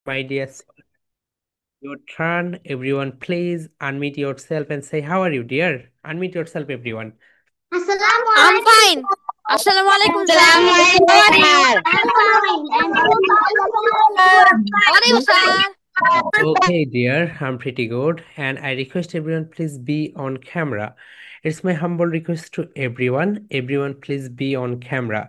My dear, your turn. Everyone, please unmute yourself and say, how are you, dear? Unmute yourself, everyone. Assalamu I'm alaikum. fine. Assalamu alaikum, sir. How are Assalamualaikum you? sir. I'm fine. And Sir. How are you, sir? Okay, dear, I'm pretty good. And I request everyone, please be on camera. It's my humble request to everyone. Everyone, please be on camera.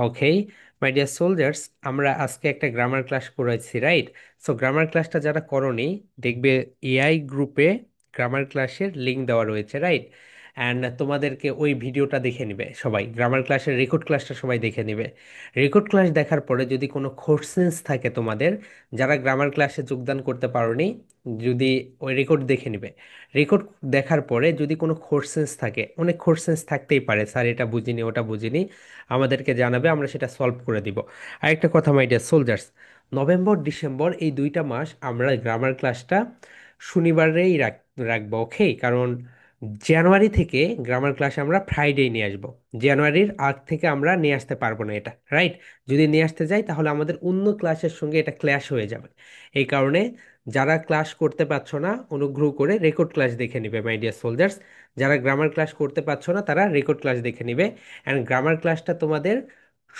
Okay, my dear soldiers, আমরা আজকে একটা grammar class করেছি, right? So grammar ক্লাসটা যারা করনি, দেখবে AI গ্রুপে grammar ক্লাসের লিঙ্ক দেওয়া রয়েছে, রাইট? অ্যান্ড তোমাদেরকে ওই ভিডিওটা দেখে নিবে সবাই, গ্রামার ক্লাসের রেকর্ড ক্লাসটা সবাই দেখে নিবে। রেকর্ড ক্লাস দেখার পরে যদি কোনো কোশ্চেন্স থাকে তোমাদের, যারা গ্রামার ক্লাসে যোগদান করতে পারোনি, যদি ওই রেকর্ড দেখে নিবে। রেকর্ড দেখার পরে যদি কোনো কোশ্চেন্স থাকে, অনেক কোশ্চেন্স থাকতেই পারে, স্যার এটা বুঝিনি ওটা বুঝিনি, আমাদেরকে জানাবে, আমরা সেটা সলভ করে দিব। আরেকটা কথা, my dear soldiers, November December এই 2টা মাস আমরা গ্রামার ক্লাসটা শনিবারেই রাখবো, ওকে? কারণ জানুয়ারি থেকে গ্রামার ক্লাসে আমরা ফ্রাইডে নিয়ে আসবো। জানুয়ারির আগ থেকে আমরা নিয়ে আসতে পারবো না এটা, রাইট? যদি নিয়ে আসতে যাই তাহলে আমাদের অন্য ক্লাসের সঙ্গে এটা ক্ল্যাশ হয়ে যাবে। এই কারণে যারা ক্লাস করতে পারছো না, অনুগ্রহ করে রেকর্ড ক্লাস দেখে নিবে, মাই ডিয়ার সোলজার্স। যারা গ্রামার ক্লাস করতে পারছো না তারা রেকর্ড ক্লাস দেখে নিবে। অ্যান্ড গ্রামার ক্লাসটা তোমাদের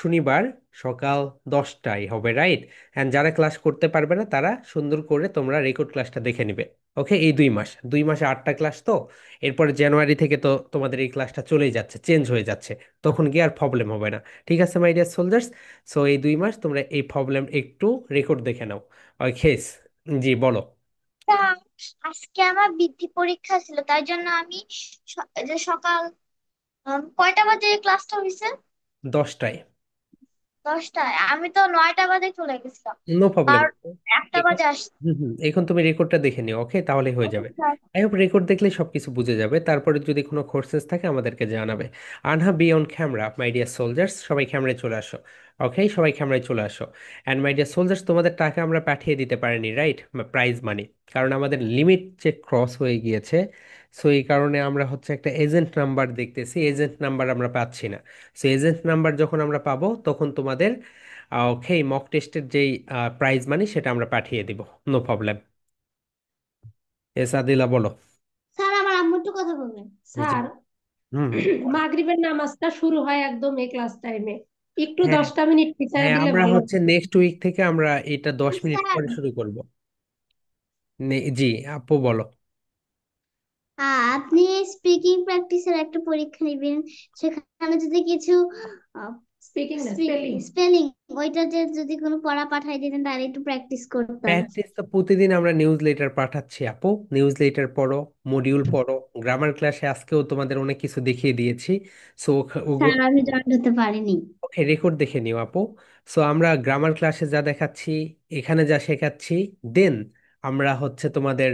শনিবার সকাল 10টায় হবে, রাইট? অ্যান্ড যারা ক্লাস করতে পারবে না তারা সুন্দর করে তোমরা রেকর্ড ক্লাসটা দেখে নিবে। ওকে, এই 2 মাস, 2 মাসে 8টা ক্লাস তো। এরপরে জানুয়ারি থেকে তো তোমাদের এই ক্লাসটা চলেই যাচ্ছে, চেঞ্জ হয়ে যাচ্ছে, তখন গিয়ে আর প্রবলেম হবে না। ঠিক আছে, মাই ডিয়ার সোলজার্স। সো এই 2 মাস তোমরা এই প্রবলেম একটু রেকর্ড দেখে নাও। ওকে, জি বলো। স্যার, আজকে আমার বৃদ্ধি পরীক্ষা ছিল, তাই জন্য আমি যে সকাল কয়টা বাজে ক্লাসটা হয়েছে? 10টায়। 10টায়। আমি তো 9টা বাজে চলে গেছিলাম। No problem. আর 1টা বাজে আসছি। এখন তুমি রেকর্ডটা দেখে নিও, ওকে? তাহলে হয়ে ওকে যাবে। স্যার। আই হোপ রেকর্ড দেখলে সবকিছু বুঝে যাবে। তারপরে যদি কোনো কোর্সেস থাকে আমাদেরকে জানাবে। আনহা, be on camera, my dear soldiers, সবাই ক্যামেরায় চলে আসো। ওকে, সবাই ক্যামেরায় চলে আসো। অ্যান্ড মাই ডিয়ার সোলজার্স, তোমাদের টাকা আমরা পাঠিয়ে দিতে পারিনি, রাইট? প্রাইজ মানি, কারণ আমাদের লিমিট যে ক্রস হয়ে গিয়েছে। সো এই কারণে আমরা হচ্ছে একটা এজেন্ট নাম্বার দেখতেছি, এজেন্ট নাম্বার আমরা পাচ্ছি না। সো এজেন্ট নাম্বার যখন আমরা পাবো তখন তোমাদের ওকে মক টেস্টের যেই প্রাইজ মানি সেটা আমরা পাঠিয়ে দিব। No problem. এস আদিলা, বলো। স্যার, আমার আম্মু একটু কথা বলবেন। জি। স্যার, হুম। মাগরিবের নামাজটা শুরু হয় একদম এই ক্লাস টাইমে। একটু হ্যাঁ, 10টা মিনিট পিছায় হ্যাঁ, দিলে আমরা ভালো হচ্ছে হতো। নেক্সট উইক থেকে আমরা এটা 10 মিনিট স্যার, পরে শুরু করব। জি, আপু বলো। আপনি স্পিকিং প্র্যাকটিসের একটা পরীক্ষা নেবেন, সেখানে যদি কিছু স্পিকিং না, স্পেলিং। স্পেলিং, ওইটা যে যদি কোনো পড়া পাঠাই দিতেন তাহলে একটু প্র্যাকটিস করতাম। প্র্যাকটিস তো প্রতিদিন আমরা নিউজ লেটার পাঠাচ্ছি আপু, নিউজ লেটার পড়ো, মডিউল পড়ো। গ্রামার ক্লাসে আজকেও তোমাদের অনেক কিছু দেখিয়ে দিয়েছি। সো স্যার, আমি জয়েন হতে পারিনি। ওকে, রেকর্ড দেখে নিও আপু। সো আমরা গ্রামার ক্লাসে যা দেখাচ্ছি, এখানে যা শেখাচ্ছি, দেন আমরা হচ্ছে তোমাদের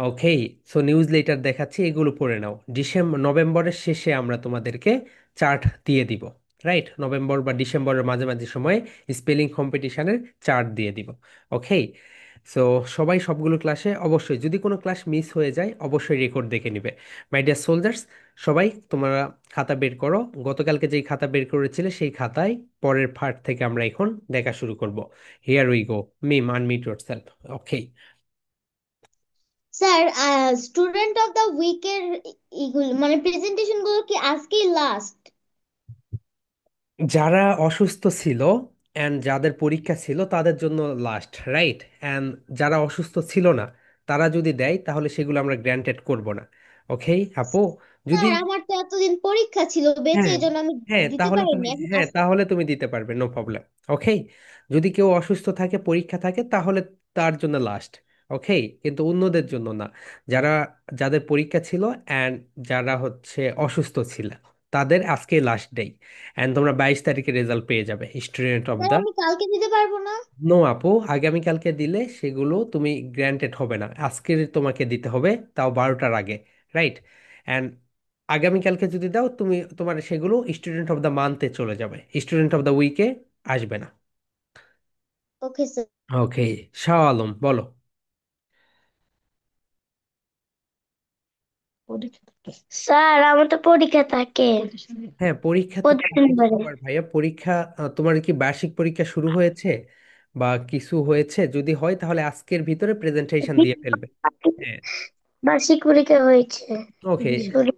ওকে, সো নিউজ লেটার দেখাচ্ছি, এগুলো পড়ে নাও। নভেম্বরের শেষে আমরা তোমাদেরকে চার্ট দিয়ে দিব, রাইট? নভেম্বর বা ডিসেম্বরের মাঝামাঝি সময়ে স্পেলিং কম্পিটিশনের চার্ট দিয়ে দিব। ওকে, সো সবাই সবগুলো ক্লাসে অবশ্যই, যদি কোনো ক্লাস মিস হয়ে যায় অবশ্যই রেকর্ড দেখে নিবে। মাই ডিয়ার সোলজার্স, সবাই তোমরা খাতা বের করো। গতকালকে যেই খাতা বের করেছিলে সেই খাতায় পরের পার্ট থেকে আমরা এখন দেখা শুরু করব। Here we go. Mim, unmute yourself. Okay. Sir, student of the উইকের এগুলো মানে প্রেজেন্টেশন গুলো কি আজকেই লাস্ট? যারা অসুস্থ ছিল অ্যান্ড যাদের পরীক্ষা ছিল তাদের জন্য লাস্ট, রাইট? অ্যান্ড যারা অসুস্থ ছিল না তারা যদি দেয় তাহলে সেগুলো আমরা গ্র্যান্টেড করব না। ওকে আপু, যদি স্যার, আমার তো এতদিন পরীক্ষা ছিল বেঁচে, হ্যাঁ, এই জন্য আমি হ্যাঁ, দিতে তাহলে পারিনি তুমি, এখন হ্যাঁ, তাহলে তুমি দিতে পারবে, নো প্রবলেম। ওকে, যদি কেউ অসুস্থ থাকে, পরীক্ষা থাকে, তাহলে তার জন্য লাস্ট। ওকে, কিন্তু অন্যদের জন্য না। যারা, যাদের পরীক্ষা ছিল অ্যান্ড যারা হচ্ছে অসুস্থ ছিল, তাদের আজকে লাস্ট ডে। অ্যান্ড তোমরা 22 তারিখে রেজাল্ট পেয়ে যাবে, স্টুডেন্ট অফ স্যার, দ্য। আমি কালকে দিতে পারবো না? নো আপু, আগামীকালকে দিলে সেগুলো তুমি গ্র্যান্টেড হবে না, আজকের তোমাকে দিতে হবে, তাও 12টার আগে, রাইট? অ্যান্ড আগামীকালকে যদি দাও তুমি, তোমার সেগুলো স্টুডেন্ট অফ দ্য মান্থে চলে যাবে, স্টুডেন্ট অফ দ্য উইকে আসবে না। Okay sir. Okay, Shah Alam, বলো। স্যার, আমার তো পরীক্ষা থাকে হ্যাঁ, পরীক্ষা তো প্রতি থাকবেই শনিবারে। সবার ভাইয়া, পরীক্ষা। তোমার কি বার্ষিক পরীক্ষা শুরু হয়েছে? বা কিছু হয়েছে, যদি হয় তাহলে আজকের ভিতরে প্রেজেন্টেশন দিয়ে ফেলবে। হ্যাঁ, বার্ষিক পরীক্ষা হয়েছে। ওকে, শুরু।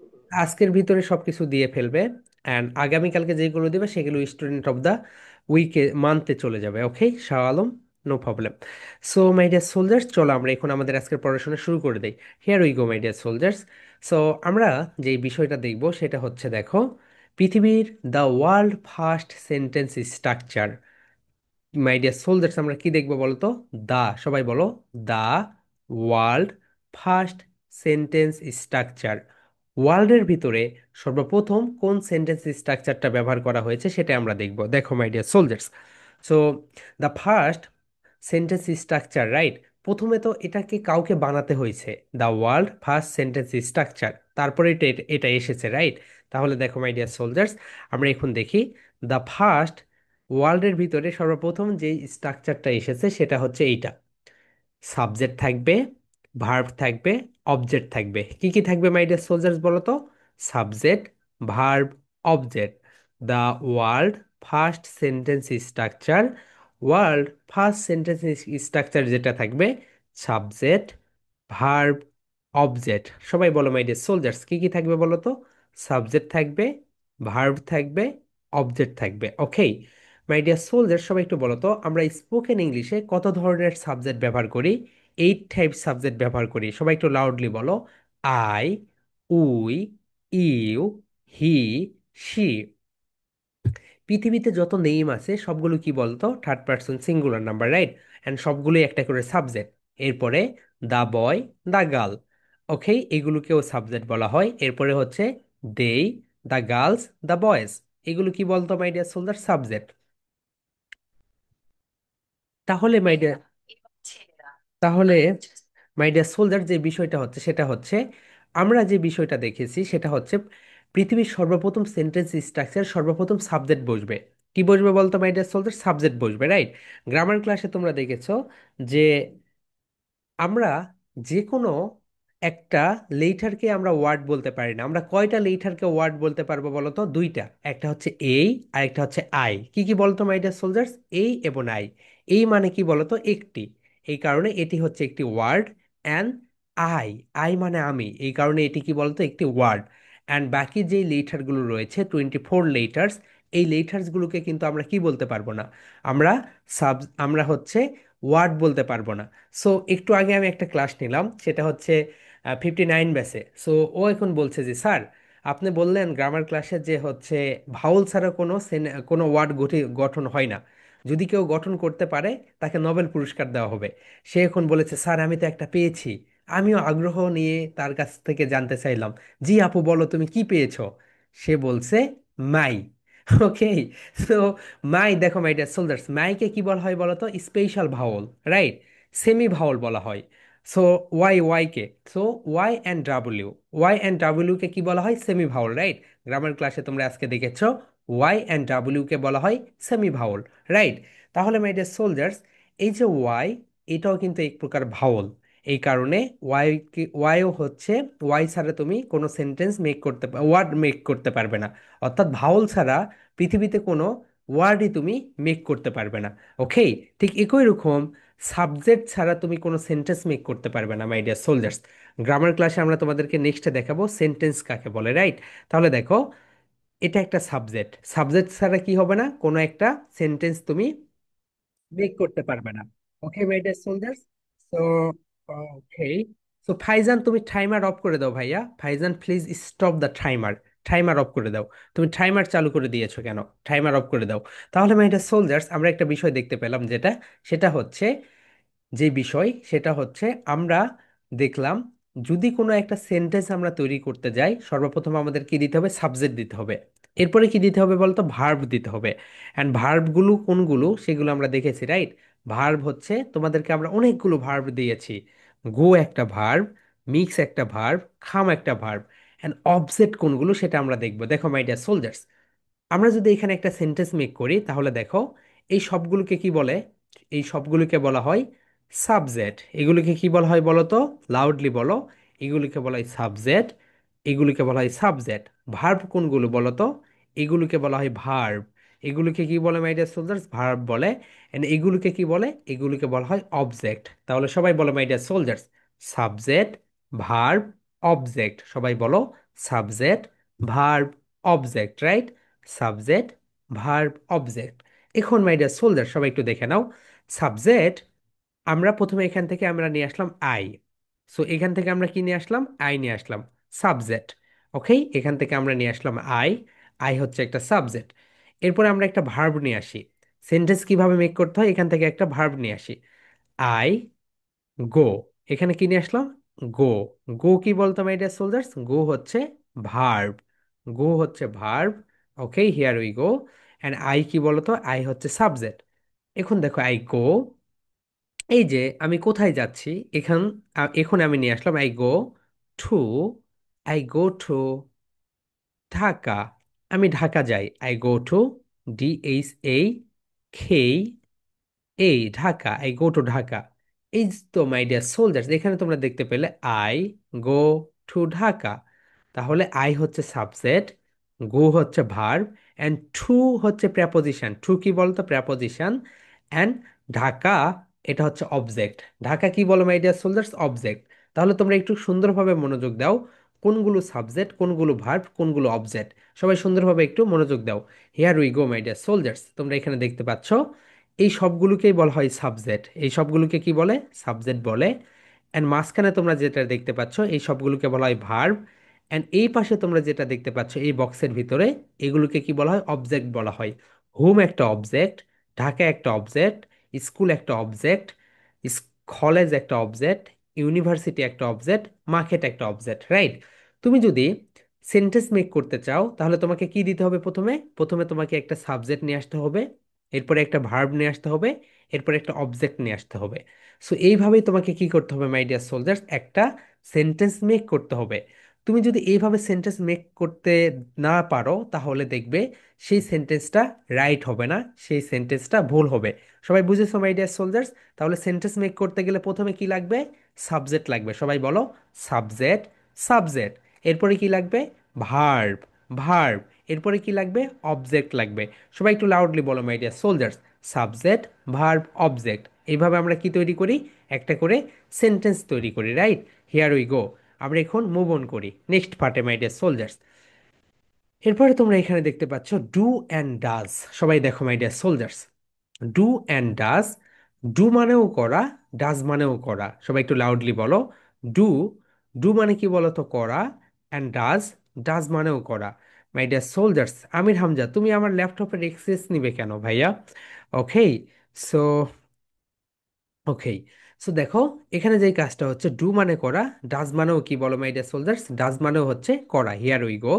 আজকের ভিতরে সবকিছু দিয়ে ফেলবে। অ্যান্ড আগামীকালকে যেগুলো দিবে সেগুলো স্টুডেন্ট অফ দ্য উইকে মান্থে চলে যাবে। Okay Shah Alam, no problem. So my dear soldiers, চলো আমরা এখন আমাদের আজকের পড়াশোনা শুরু করে দিই। Here we go my dear soldiers. So আমরা যেই বিষয়টা দেখব সেটা হচ্ছে, দেখো, পৃথিবীর the world first sentence structure. My dear soldiers, আমরা কি দেখবো বলো তো? দা, সবাই বলো, the world first sentence structure. ওয়ার্ল্ডের ভিতরে সর্বপ্রথম কোন সেন্টেন্স স্ট্রাকচারটা ব্যবহার করা হয়েছে সেটা আমরা দেখব। দেখো my dear soldiers, so the first sentence structure, right? প্রথমে তো এটাকে কাউকে বানাতে হয়েছে, the world first sentence structure, তারপরে এটা এটা এসেছে, রাইট? তাহলে দেখো মাই ডিয়ার সোলজার্স, আমরা এখন দেখি দ্য ফার্স্ট ওয়ার্ল্ডের ভিতরে সর্বপ্রথম যে স্ট্রাকচারটা এসেছে সেটা হচ্ছে এইটা। সাবজেক্ট থাকবে, ভার্ব থাকবে, অবজেক্ট থাকবে। কি কি থাকবে মাই ডিয়ার সোলজার্স বলো তো? Subject, verb, object. The world first sentence structure, world first sentence structure যেটা থাকবে, সাবজেক্ট, ভার্ব, অবজেক্ট। সবাই বলো মাই ডিয়ার সোলজার্স, কি কি থাকবে বলো তো? সাবজেক্ট থাকবে, ভার্ব থাকবে, অবজেক্ট থাকবে। ওকে মাই ডিয়ার সোলজার, সবাই একটু বলো তো, আমরা স্পোকেন ইংলিশে কত ধরনের সাবজেক্ট ব্যবহার করি? 8 টাইপ সাবজেক্ট ব্যবহার করি। সবাই একটু লাউডলি বলো। I, we, you, he, she. পৃথিবীতে যত নেম আছে সবগুলো কি বলতো? Third person singular number, right? And সবগুলোই একটা করে সাবজেক্ট। এরপরে দা বয়, দা গার্ল, ওকে, এগুলোকেও সাবজেক্ট বলা হয়। এরপরে হচ্ছে দেই, দা গার্লস, দা বয়েজ, এগুলো কি বলতো মাই ডিয়ার সোলজার? সাবজেক্ট। তাহলে মাই ডিয়ার তাহলে মাই ডিয়ার সোলজার, যে বিষয়টা হচ্ছে সেটা হচ্ছে, আমরা যে বিষয়টা দেখেছি সেটা হচ্ছে পৃথিবীর সর্বপ্রথম সেন্টেন্স স্ট্রাকচার সর্বপ্রথম সাবজেক্ট বসবে। কি বসবে বলতো মাই ডিয়ার সোলজার? সাবজেক্ট বসবে, রাইট? গ্রামার ক্লাসে তোমরা দেখেছো যে আমরা যে কোনো একটা লেটারকে আমরা ওয়ার্ড বলতে পারি না। আমরা কয়টা লেটারকে ওয়ার্ড বলতে পারবো বলো তো? দুইটা, একটা হচ্ছে এই আর একটা হচ্ছে আই। কি কি বলতো মাই ডিয়ার সোলজার্স? এই এবং আই। এই মানে কি বলতো? একটি, এই কারণে এটি হচ্ছে একটি ওয়ার্ড। অ্যান্ড আই, আই মানে আমি, এই কারণে এটি কি বলতো? একটি ওয়ার্ড। অ্যান্ড বাকি যে লেটারগুলো রয়েছে 24 লেটার্স, এই লেটার্সগুলোকে কিন্তু আমরা কি বলতে পারবো না? আমরা আমরা হচ্ছে ওয়ার্ড বলতে পারবো না। সো একটু আগে আমি একটা ক্লাস নিলাম, সেটা হচ্ছে 59 ব্যাচে। সো ও এখন বলছে যে স্যার, আপনি বললেন গ্রামার ক্লাসে যে হচ্ছে ভাউল ছাড়া কোনো ওয়ার্ড গঠন হয় না, যদি কেউ গঠন করতে পারে তাকে নোবেল পুরস্কার দেওয়া হবে। সে এখন বলেছে স্যার আমি তো একটা পেয়েছি। আমিও আগ্রহ নিয়ে তার কাছ থেকে জানতে চাইলাম, জি আপু বলো তুমি কি পেয়েছো? সে বলছে মাই। ওকে, সো মাই, দেখো মাই ডিয়ার সোলজার্স, মাইকে কি বলা হয় বলো তো? Special vowel, right? Semi vowel বলা হয়। সো ওয়াই কে, সো ওয়াই অ্যান্ড ডাব্লিউ কে কি বলা হয়? Semi Bhawal, right? গ্রামার ক্লাসে তোমরা আজকে দেখেছো ওয়াই অ্যান্ড ডাব্লিউ কে বলা হয় সেমি ভাওয়াল, রাইট? তাহলে মাই ডিয়ার সোলজার্স, এই যে ওয়াই, এটাও কিন্তু এক প্রকার ভাওয়াল। এই কারণে ওয়াইও হচ্ছে, ওয়াই ছাড়া তুমি কোনো সেন্টেন্স মেক করতে ওয়ার্ড মেক করতে পারবে না। অর্থাৎ ভাওয়াল ছাড়া পৃথিবীতে কোনো ওয়ার্ডই তুমি মেক করতে পারবে না। ওকে, ঠিক একই রকম সাবজেক্ট ছাড়া তুমি কোনো সেন্টেন্স মেক করতে পারবে না মাই ডিয়ার সোলজার্স। গ্রামার ক্লাসে আমরা তোমাদেরকে নেক্সটে দেখাবো সেন্টেন্স কাকে বলে, রাইট? তাহলে দেখো, এটা একটা সাবজেক্ট, সাবজেক্ট ছাড়া কি হবে না? কোনো একটা সেন্টেন্স তুমি মেক করতে পারবে না। Okay my dear soldiers, so okay, so Faizan তুমি টাইমার অফ করে দাও ভাইয়া। Faizan please stop the timer, timer off করে দাও। তুমি টাইমার চালু করে দিয়েছো কেন? টাইমার অফ করে দাও। তাহলে মাই ডিয়ার সোলজার্স, আমরা একটা বিষয় দেখতে পেলাম, যেটা, সেটা হচ্ছে, যে বিষয় সেটা হচ্ছে, আমরা দেখলাম যদি কোনো একটা সেন্টেন্স আমরা তৈরি করতে যাই সর্বপ্রথম আমাদের কি দিতে হবে? সাবজেক্ট দিতে হবে। এরপরে কি দিতে হবে বলতো? ভার্ব দিতে হবে। অ্যান্ড ভার্বগুলো কোনগুলো সেগুলো আমরা দেখেছি, রাইট? ভার্ব হচ্ছে, তোমাদেরকে আমরা অনেকগুলো ভার্ব দিয়েছি। গো একটা ভার্ব, মিক্স একটা ভার্ব, খাম একটা ভার্ব। অ্যান্ড অবজেক্ট কোনগুলো সেটা আমরা দেখবো। দেখো মাই ডিয়ার সোলজার্স, আমরা যদি এখানে একটা সেন্টেন্স মেক করি তাহলে দেখো, এই সবগুলোকে কি বলে? এই সবগুলোকে বলা হয় সাবজেক্ট। এগুলোকে কি বলা হয় বলো তো? লাউডলি বলো। এগুলোকে বলা হয় সাবজেক্ট, এগুলোকে বলা হয় সাবজেক্ট। ভার্ব কোনগুলো বলো তো? এগুলোকে বলা হয় ভার্ব, এগুলোকে কি বলে মাই ডিয়ার সোলজার্স? ভার্ব বলে। এন্ড এগুলোকে কি বলে? এগুলোকে বলা হয় অবজেক্ট। তাহলে সবাই বলো my dear soldiers, subject, verb, object. সবাই বলো subject, verb, object, right? Subject, verb, object. এখন মাই ডিয়ার সোলজার সবাই একটু দেখে নাও। সাবজেক্ট, আমরা প্রথমে এখান থেকে আমরা নিয়ে আসলাম আই। সো এখান থেকে আমরা কি নিয়ে আসলাম? আই নিয়ে আসলাম, সাবজেক্ট। ওকে, এখান থেকে আমরা নিয়ে আসলাম আই। আই হচ্ছে একটা সাবজেক্ট। এরপরে আমরা একটা ভার্ব নিয়ে আসি। সেন্টেন্স কিভাবে মেক করতে হয়? এখান থেকে একটা ভার্ব নিয়ে আসি, আই গো। এখানে কি নিয়ে আসলাম? গো। গো কি বলতো মাই ডিয়ার সোলজার্স? গো হচ্ছে ভার্ব। গো হচ্ছে verb. Okay, here we go. And I কি বলতো? আই হচ্ছে সাবজেক্ট। এখন দেখো, আই গো, এই যে আমি কোথায় যাচ্ছি, এখন আমি নিয়ে আসলাম I go to. I go to Dhaka. আমি ঢাকা যাই, আই গো টু DHA এই Dhaka, I go to Dhaka. এই তো মাই ডিয়ার সোলজার্স, এখানে তোমরা দেখতে পেলে আই গো টু ঢাকা। তাহলে আই হচ্ছে সাবজেক্ট, গো হচ্ছে ভার্ব, অ্যান্ড টু হচ্ছে প্রেপোজিশন। টু কি বলতো? প্রেপোজিশন। অ্যান্ড ঢাকা, এটা হচ্ছে অবজেক্ট। ঢাকা কি বলো মাই ডিয়ার সোলজার্স? অবজেক্ট। তাহলে তোমরা একটু সুন্দরভাবে মনোযোগ দাও, কোনগুলো সাবজেক্ট, কোনগুলো ভার্ব, কোনগুলো অবজেক্ট। সবাই সুন্দরভাবে একটু মনোযোগ দাও। Here we go my dear soldiers, তোমরা এখানে দেখতে পাচ্ছ এই সবগুলোকেই বলা হয় সাবজেক্ট। এই সবগুলোকে কি বলে? সাবজেক্ট বলে। অ্যান্ড মাঝখানে তোমরা যেটা দেখতে পাচ্ছ এই সবগুলোকে বলা হয় ভার্ব। অ্যান্ড এই পাশে তোমরা যেটা দেখতে পাচ্ছ এই বক্সের ভিতরে, এগুলোকে কি বলা হয়? অবজেক্ট বলা হয়। হোম একটা অবজেক্ট, ঢাকা একটা অবজেক্ট, স্কুল একটা অবজেক্ট, কলেজ একটা অবজেক্ট, ইউনিভার্সিটি একটা অবজেক্ট, মার্কেট একটা অবজেক্ট, রাইট? তুমি যদি সেন্টেন্স মেক করতে চাও তাহলে তোমাকে কি দিতে হবে? প্রথমে প্রথমে তোমাকে একটা সাবজেক্ট নিয়ে আসতে হবে, এরপরে একটা ভার্ব নিয়ে আসতে হবে, এরপরে একটা অবজেক্ট নিয়ে আসতে হবে। সো এইভাবেই তোমাকে কি করতে হবে মাই ডিয়ার সোলজার্স? একটা সেন্টেন্স মেক করতে হবে। তুমি যদি এইভাবে সেন্টেন্স মেক করতে না পারো তাহলে দেখবে সেই সেন্টেন্সটা রাইট হবে না, সেই সেন্টেন্সটা ভুল হবে। সবাই বুঝেছো মাই ডিয়ার সোলজার্স? তাহলে সেন্টেন্স মেক করতে গেলে প্রথমে কি লাগবে? সাবজেক্ট লাগবে। সবাই বলো সাবজেক্ট, সাবজেক্ট। এরপরে কি লাগবে? Verb, verb. এরপরে কি লাগবে? অবজেক্ট লাগবে। সবাই একটু লাউডলি বলো my dear soldiers, subject, verb, object. এইভাবে আমরা কি তৈরি করি? একটা করে সেন্টেন্স তৈরি করি, রাইট? Here we go. আমরা এখন মুভ অন করি নেক্সট পার্টে মাই ডিয়ার সোলজার্স। এরপরে তোমরা এখানে দেখতে পাচ্ছ ডু অ্যান্ড ডাজ। সবাই দেখো my dear soldiers, do and does. Do মানেও করা, ডাজ মানেও করা। সবাই একটু লাউডলি বলো, ডু। ডু মানে কি বলো তো? করা। অ্যান্ড ডাজ, ডাজ মানেও করা। মাই ডিয়ার সোলজার্স, আমির হামজা তুমি আমার ল্যাপটপের এক্সেস নিবে কেন ভাইয়া? ওকে, সো ওকে, সো দেখো এখানে যেই কাজটা হচ্ছে, ডু মানে করা, ডাজ মানেও কি বলো মাই ডিয়ার সোলজার্স? ডাজ মানেও হচ্ছে করা। হিয়ার উই গো।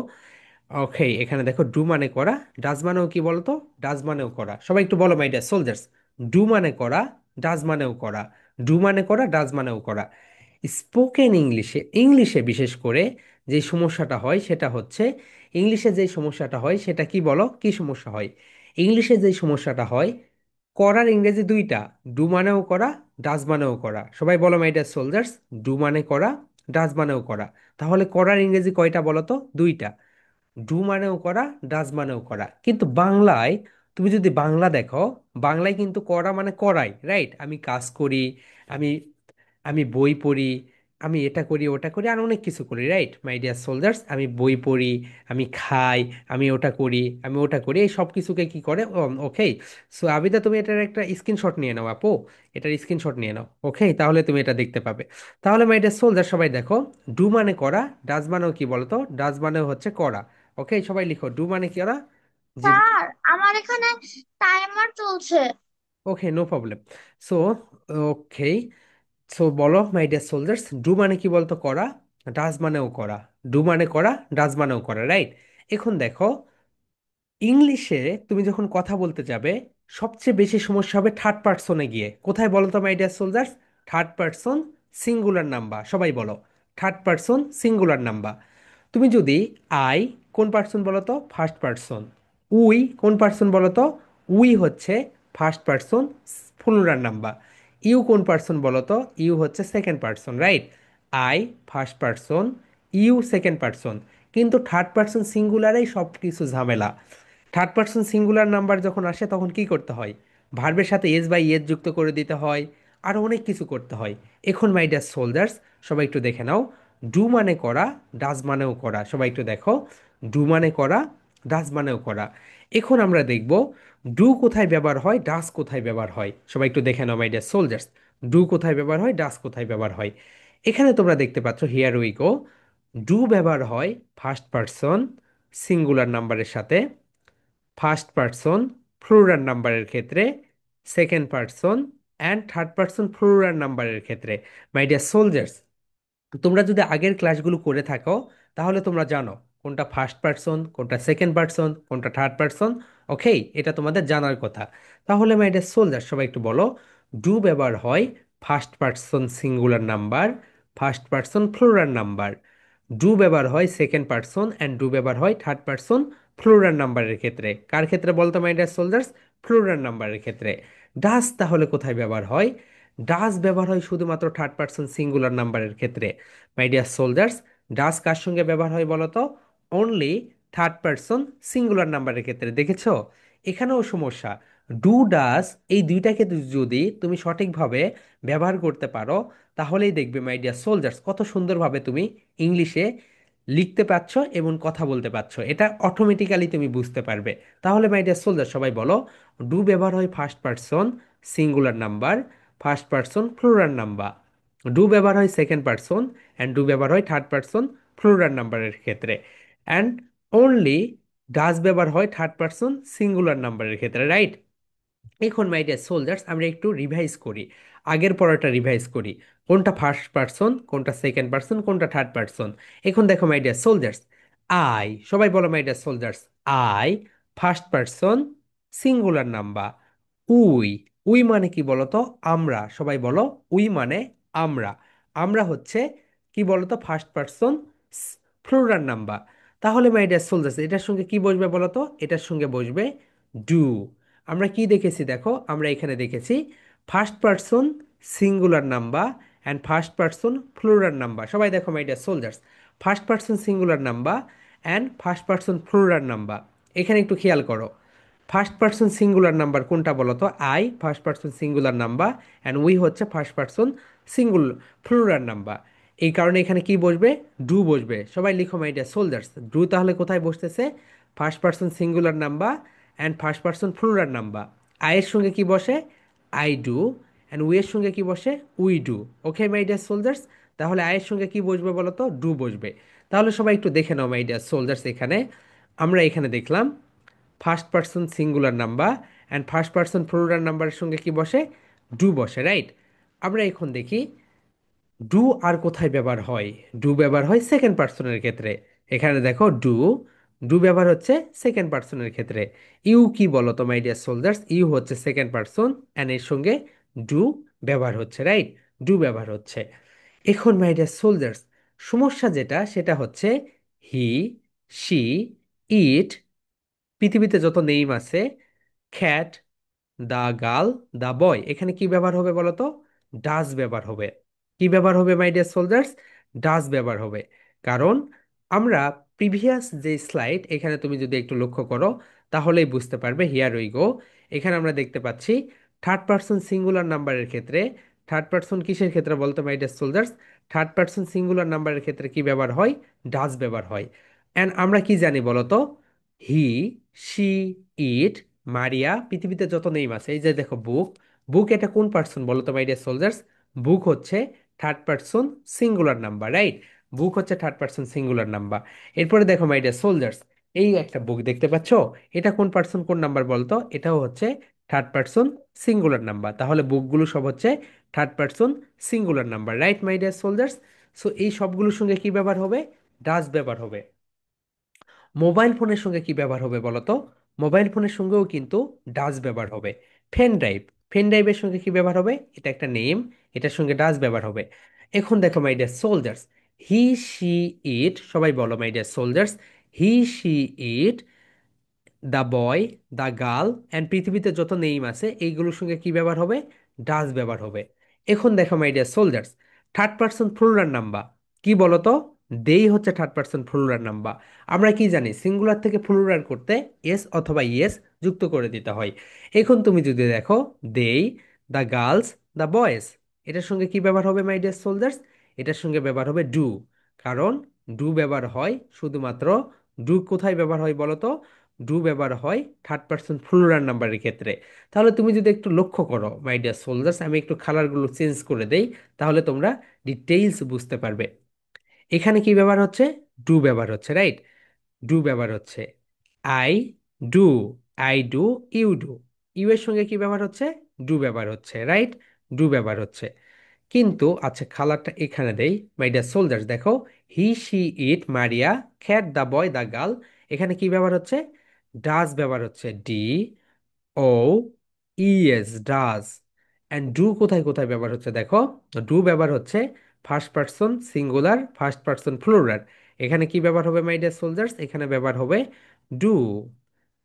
ওকে, এখানে দেখো ডু মানে করা, ডাজ মানেও কি বলতো? ডাজ মানেও করা। সবাই একটু বলো মাই ডিয়ার সোলজার্স, ডু মানে করা, ডাজ মানেও করা। ডু মানে করা, ডাজ মানেও করা। স্পোকেন ইংলিশে, ইংলিশে বিশেষ করে যে সমস্যাটা হয় সেটা হচ্ছে, ইংলিশে যেই সমস্যাটা হয় সেটা কি বলো? কি সমস্যা হয়? ইংলিশে যেই সমস্যাটা হয়, করার ইংরেজি দুইটা, ডু মানেও করা, ডাজ মানেও করা। সবাই বলো মাই ডিয়ার সোলজার্স, ডু মানে করা, ডাজ মানেও করা। তাহলে করার ইংরেজি কয়টা বলো তো? দুইটা, ডু মানেও করা, ডাজ মানেও করা। কিন্তু বাংলায়, তুমি যদি বাংলা দেখো, বাংলায় কিন্তু করা মানে করাই, রাইট? আমি কাজ করি, আমি আমি বই পড়ি, আমি এটা করি, ওটা করি, আর অনেক কিছু করি, রাইট মাই ডিয়ার সোলজার্স? আমি বই পড়ি, আমি খাই, আমি ওটা করি, আমি ওটা করি, এই সব কিছুকে কি করে? ওকে, সো আবিদা তুমি এটার একটা স্ক্রিনশট নিয়ে নাও আপু, এটার স্ক্রিনশট নিয়ে নাও। ওকে, তাহলে তুমি এটা দেখতে পাবে। তাহলে মাই ডিয়ার সোলজার সবাই দেখো, ডু মানে করা, ডাজ মানেও কি বলতো? ডাজ মানেও হচ্ছে করা। ওকে, সবাই লিখো ডু মানে কি করা। জি, স্যার, আমার এখানে টাইমার চলছে। Okay, no problem. So okay, so বলো মাই ডিয়ার সোলজার্স, ডু মানে কি বলতো? করা। ডাজ মানেও করা। ডু মানে করা, ডাজ মানেও করা, রাইট? এখন দেখো, ইংলিশে তুমি যখন কথা বলতে যাবে সবচেয়ে বেশি সমস্যা হবে থার্ড পার্সনে গিয়ে। কোথায় বলো তো my dear soldiers? Third person singular number. সবাই বলো থার্ড পার্সন সিঙ্গুলার নাম্বার। তুমি যদি আই, কোন পার্সন বলো তো? First person. উই কোন পার্সন বলো তো? উই হচ্ছে first person plural number. You কোন পার্সন বলো তো? ইউ হচ্ছে second person, right? I first person, you second person. কিন্তু থার্ড পার্সন সিঙ্গুলারেই সব কিছু ঝামেলা। থার্ড পারসন সিঙ্গুলার নাম্বার যখন আসে তখন কি করতে হয়? ভার্বের সাথে এস বা ইয়েস যুক্ত করে দিতে হয়, আর অনেক কিছু করতে হয়। এখন মাই ডিয়ার সোলজার্স, সবাই একটু দেখে নাও। ডু মানে করা, ডাজ মানেও করা। সবাই একটু দেখো, ডু মানে করা, ডাজ মানেও করা। এখন আমরা দেখব ডু কোথায় ব্যবহার হয়, ডাজ কোথায় ব্যবহার হয়। সবাই একটু দেখে নাও মাই ডিয়ার সোলজার্স, ডু কোথায় ব্যবহার হয়, ডাজ কোথায় ব্যবহার হয়। এখানে তোমরা দেখতে পাচ্ছ, হিয়ার উই গো। ডু ব্যবহার হয় ফার্স্ট পারসন সিঙ্গুলার নাম্বারের সাথে, ফার্স্ট পারসন প্লুরাল নাম্বারের ক্ষেত্রে, second person and third person plural নাম্বারের ক্ষেত্রে। মাই ডিয়ার সোলজার্স, তোমরা যদি আগের ক্লাসগুলো করে থাকো তাহলে তোমরা জানো কোনটা ফার্স্ট পারসন, কোনটা সেকেন্ড পারসন, কোনটা থার্ড পারসন। ওকে, এটা তোমাদের জানার কথা। তাহলে মাই ডিয়ার সোলজার, সবাই একটু বলো, ডু ব্যবহার হয় first person singular number, first person plural number. Do ব্যবহার হয় সেকেন্ড পারসন অ্যান্ড ডু ব্যবহার হয় থার্ড পারসন প্লুরাল নাম্বারের ক্ষেত্রে। কার ক্ষেত্রে বলতো মাই ডিয়ার সোলজার্স? প্লুরাল নাম্বারের ক্ষেত্রে। ডাস তাহলে কোথায় ব্যবহার হয়? ডাস ব্যবহার হয় শুধুমাত্র থার্ড পারসন সিঙ্গুলার নাম্বারের ক্ষেত্রে। মাই ডিয়ার সোলজার্স, ডাস কার সঙ্গে ব্যবহার হয় বলো তো? অনলি থার্ড পারসন সিঙ্গুলার নাম্বারের ক্ষেত্রে। দেখেছো, এখানেও সমস্যা। ডু ডাস এই দুইটাকে যদি তুমি সঠিকভাবে ব্যবহার করতে পারো, তাহলেই দেখবে মাই ডিয়ার সোলজার্স কত সুন্দরভাবে তুমি ইংলিশে লিখতে পারছো এবং কথা বলতে পারছো। এটা অটোমেটিক্যালি তুমি বুঝতে পারবে। তাহলে মাই ডিয়ার সোলজার, সবাই বলো, ডু ব্যবহার হয় first person singular number, first person plural number. Do ব্যবহার হয় সেকেন্ড পারসন অ্যান্ড ডু ব্যবহার হয় থার্ড পারসন প্লুরাল নাম্বারের ক্ষেত্রে। অ্যান্ড অনলি ডাজ ব্যবহার হয় থার্ড পারসন সিঙ্গুলার নাম্বারের ক্ষেত্রে, রাইট? এখন মাই ডিয়ার সোলজার্স, আমরা একটু রিভাইজ করি, আগের পড়াটা রিভাইজ করি। কোনটা ফার্স্ট পারসন, কোনটা সেকেন্ড পারসন, কোনটা থার্ড পারসন। এখন দেখো মাই ডিয়ার সোলজার্স, আই, সবাই বলো my dear soldiers, I first person singular number. We, we মানে কি বলতো? আমরা। সবাই বলো, উই মানে আমরা। আমরা হচ্ছে কি বলতো? First person plural number. তাহলে মাই ডিয়ার সোলজার্স, এটার সঙ্গে কি বসবে বলতো? এটার সঙ্গে বসবে ডু। আমরা কি দেখেছি দেখো, আমরা এখানে দেখেছি first person singular number and first person plural number. সবাই দেখো my dear soldiers, first person singular number and first person plural number. এখানে একটু খেয়াল করো, ফার্স্ট পারসন সিঙ্গুলার নাম্বার কোনটা বলো তো? I first person singular number and we হচ্ছে first person singular plural number. এই কারণে এখানে কি বসবে? ডু বসবে। সবাই লিখো মাই ডিয়ার সোলজার্স, ডু তাহলে কোথায় বসতেছে? First person singular number and first person plural number. আয়ের সঙ্গে কি বসে? I do. অ্যান্ড উইয়ের সঙ্গে কি বসে? We do. Okay my dear soldiers, তাহলে আয়ের সঙ্গে কি বসবে বলো তো? ডু বসবে। তাহলে সবাই একটু দেখে নাও মাই ডিয়ার সোলজার্স, এখানে আমরা এখানে দেখলাম first person singular number and first person plural নাম্বারের সঙ্গে কি বসে? ডু বসে, রাইট? আমরা এখন দেখি ডু আর কোথায় ব্যবহার হয়। ডু ব্যবহার হয় সেকেন্ড পার্সনের ক্ষেত্রে। এখানে দেখো, ডু, ডু ব্যবহার হচ্ছে সেকেন্ড পার্সনের ক্ষেত্রে। ইউ কি বলো তো মাই ডিয়ার সোলজার্স? ইউ হচ্ছে সেকেন্ড পার্সন অ্যান্ড এর সঙ্গে ডু ব্যবহার হচ্ছে, রাইট? ডু ব্যবহার হচ্ছে। এখন মাই ডিয়ার সোলজার্স, সমস্যা যেটা সেটা হচ্ছে হি, শি, ইট, পৃথিবীতে যত নেম আছে, খ্যাট, দা গার্ল, দা বয়, এখানে কি ব্যবহার হবে বলো তো? ডাজ ব্যবহার হবে। কি ব্যবহার হবে মাই ডিয়ার সোলজার্স? ডাজ ব্যবহার হবে। কারণ আমরা প্রিভিয়াস যে স্লাইড, এখানে তুমি যদি একটু লক্ষ্য করো তাহলেই বুঝতে পারবে। হিয়ার উই গো। এখানে আমরা দেখতে পাচ্ছি থার্ড পারসন সিঙ্গুলার নাম্বারের ক্ষেত্রে, থার্ড পারসন কিসের ক্ষেত্রে বলতো my dear soldiers? Third person singular নাম্বারের ক্ষেত্রে কি ব্যবহার হয়? ডাজ ব্যবহার হয়। অ্যান্ড আমরা কি জানি বলতো? হি, শি, ইট, মারিয়া, পৃথিবীতে যত নেম আছে, এই যে দেখো বুক, বুক এটা কোন পার্সন বলো তো মাই ডিয়ার সোলজার্স? বুক হচ্ছে third person singular number, right? Book হচ্ছে থার্ড পার্সন সিঙ্গুলার নাম্বার। এরপরে দেখো মাই ডিয়ার সোলজার্স, এই একটা বুক দেখতে পাচ্ছ, এটা কোন পার্সন কোন নাম্বার বলতো? এটাও হচ্ছে থার্ড পার্সন সিঙ্গুলার নাম্বার। তাহলে বুকগুলো সব হচ্ছে third person singular number, right my dear soldiers? So এই সবগুলোর সঙ্গে কি ব্যবহার হবে? ডাজ ব্যবহার হবে। মোবাইল ফোনের সঙ্গে কি ব্যবহার হবে বলো তো? মোবাইল ফোনের সঙ্গেও কিন্তু ডাজ ব্যবহার হবে। পেন ড্রাইভ, পেন ড্রাইভের সঙ্গে কি ব্যবহার হবে? এটা একটা নেম, এটার সঙ্গে ডাজ ব্যবহার হবে। এখন দেখো my dear soldiers, he, she, it, সবাই বলো my dear soldiers, he, she, it, the boy, the girl and পৃথিবীতে যত নেম আছে এইগুলোর সঙ্গে কি ব্যবহার হবে? ডাজ ব্যবহার হবে। এখন দেখো my dear soldiers, third person plural number কি বলো তো? দেই হচ্ছে থার্ড পার্সন প্লুরাল নাম্বার। আমরা কি জানি সিঙ্গুলার থেকে প্লুরাল করতে এস অথবা ইয়েস যুক্ত করে দিতে হয়। এখন তুমি যদি দেখো দেই, দ্য গার্লস, দ্য বয়েজ, এটার সঙ্গে কি ব্যবহার হবে মাই ডিয়ার সোলজার্স? এটার সঙ্গে ব্যবহার হবে ডু। কারণ ডু ব্যবহার হয় শুধুমাত্র, ডু কোথায় ব্যবহার হয় বলো তো? ডু ব্যবহার হয় থার্ড পার্সন প্লুরাল নাম্বারের ক্ষেত্রে। তাহলে তুমি যদি একটু লক্ষ্য করো মাই ডিয়ার সোলজার্স, আমি একটু কালারগুলো চেঞ্জ করে দেই, তাহলে তোমরা ডিটেইলস বুঝতে পারবে। এখানে কি ব্যবহার হচ্ছে? ডু ব্যবহার হচ্ছে, রাইট? ডু ব্যবহার হচ্ছে। I do, I do, you do. You এর সঙ্গে কি ব্যবহার হচ্ছে? ডু ব্যবহার হচ্ছে, রাইট? ডু ব্যবহার হচ্ছে। কিন্তু আচ্ছা কালারটা এখানে দেই। মাই ডিয়ার সোলজার্স দেখো, হি শি ইট মারিয়া, খ্যাট দ্য বয় দ্য গার্ল, এখানে কি ব্যবহার হচ্ছে? ডাজ ব্যবহার হচ্ছে, D O E S, does. And do কোথায় কোথায় ব্যবহার হচ্ছে দেখো, ডু ব্যবহার হচ্ছে first person singular, first person plural. এখানে কি ব্যবহার হবে মাই ডিয়ার সোলজার্স? এখানে ব্যবহার হবে ডু।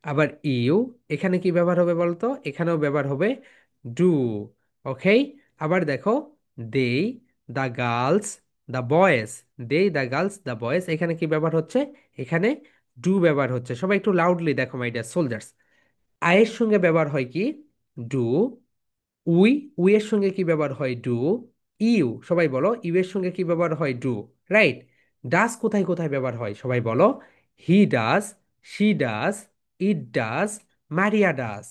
আবার ইউ, এখানে কি ব্যবহার হবে বলতো? এখানেও ব্যবহার হবে ডু। ওকে। আবার দেখো দেই, দ্য গার্লস, দ্য বয়েজ, দেই দ্য গার্লস দ্য বয়েজ, এখানে কি ব্যবহার হচ্ছে? এখানে ডু ব্যবহার হচ্ছে। সবাই একটু লাউডলি দেখো মাই ডিয়ার সোলজার্স। আয়ের সঙ্গে ব্যবহার হয় কি? ডু। উই, উই এর সঙ্গে কি ব্যবহার হয়? ডু। ইউ, সবাই বলো ইউ এর সঙ্গে কি ব্যবহার হয়? Do, right? ডাস কোথায় কোথায় ব্যবহার হয় সবাই বলো? হি ডাস, she does, it does, Maria does,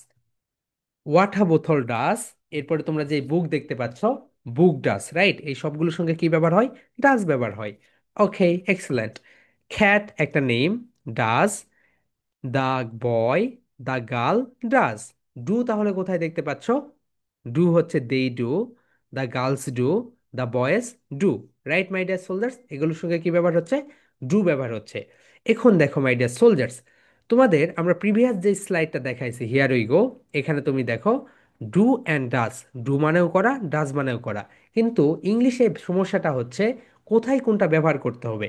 water বোতল ডাস, এরপরে তোমরা যে বুক দেখতে পাচ্ছ, বুক ডাস, রাইট? এই সবগুলোর সঙ্গে কি ব্যবহার হয়? ডাস ব্যবহার হয়। ওকে, এক্সেলেন্ট। খ্যাট একটা name, does. The boy, the girl, does. Do তাহলে কোথায় দেখতে পাচ্ছ? ডু হচ্ছে they do, the girls do, the boys do, right my dear soldiers? এগুলোর সঙ্গে কি ব্যবহার হচ্ছে? ডু ব্যবহার হচ্ছে। এখন দেখো মাই ডিয়ার সোলজার্স, তোমাদের আমরা প্রিভিয়াস যে স্লাইডটা দেখাইছি, হিয়ার উই গো, এখানে তুমি দেখো ডু অ্যান্ড ডাজ, ডু মানেও করা, ডাজ মানেও করা। কিন্তু ইংলিশে সমস্যাটা হচ্ছে কোথায় কোনটা ব্যবহার করতে হবে।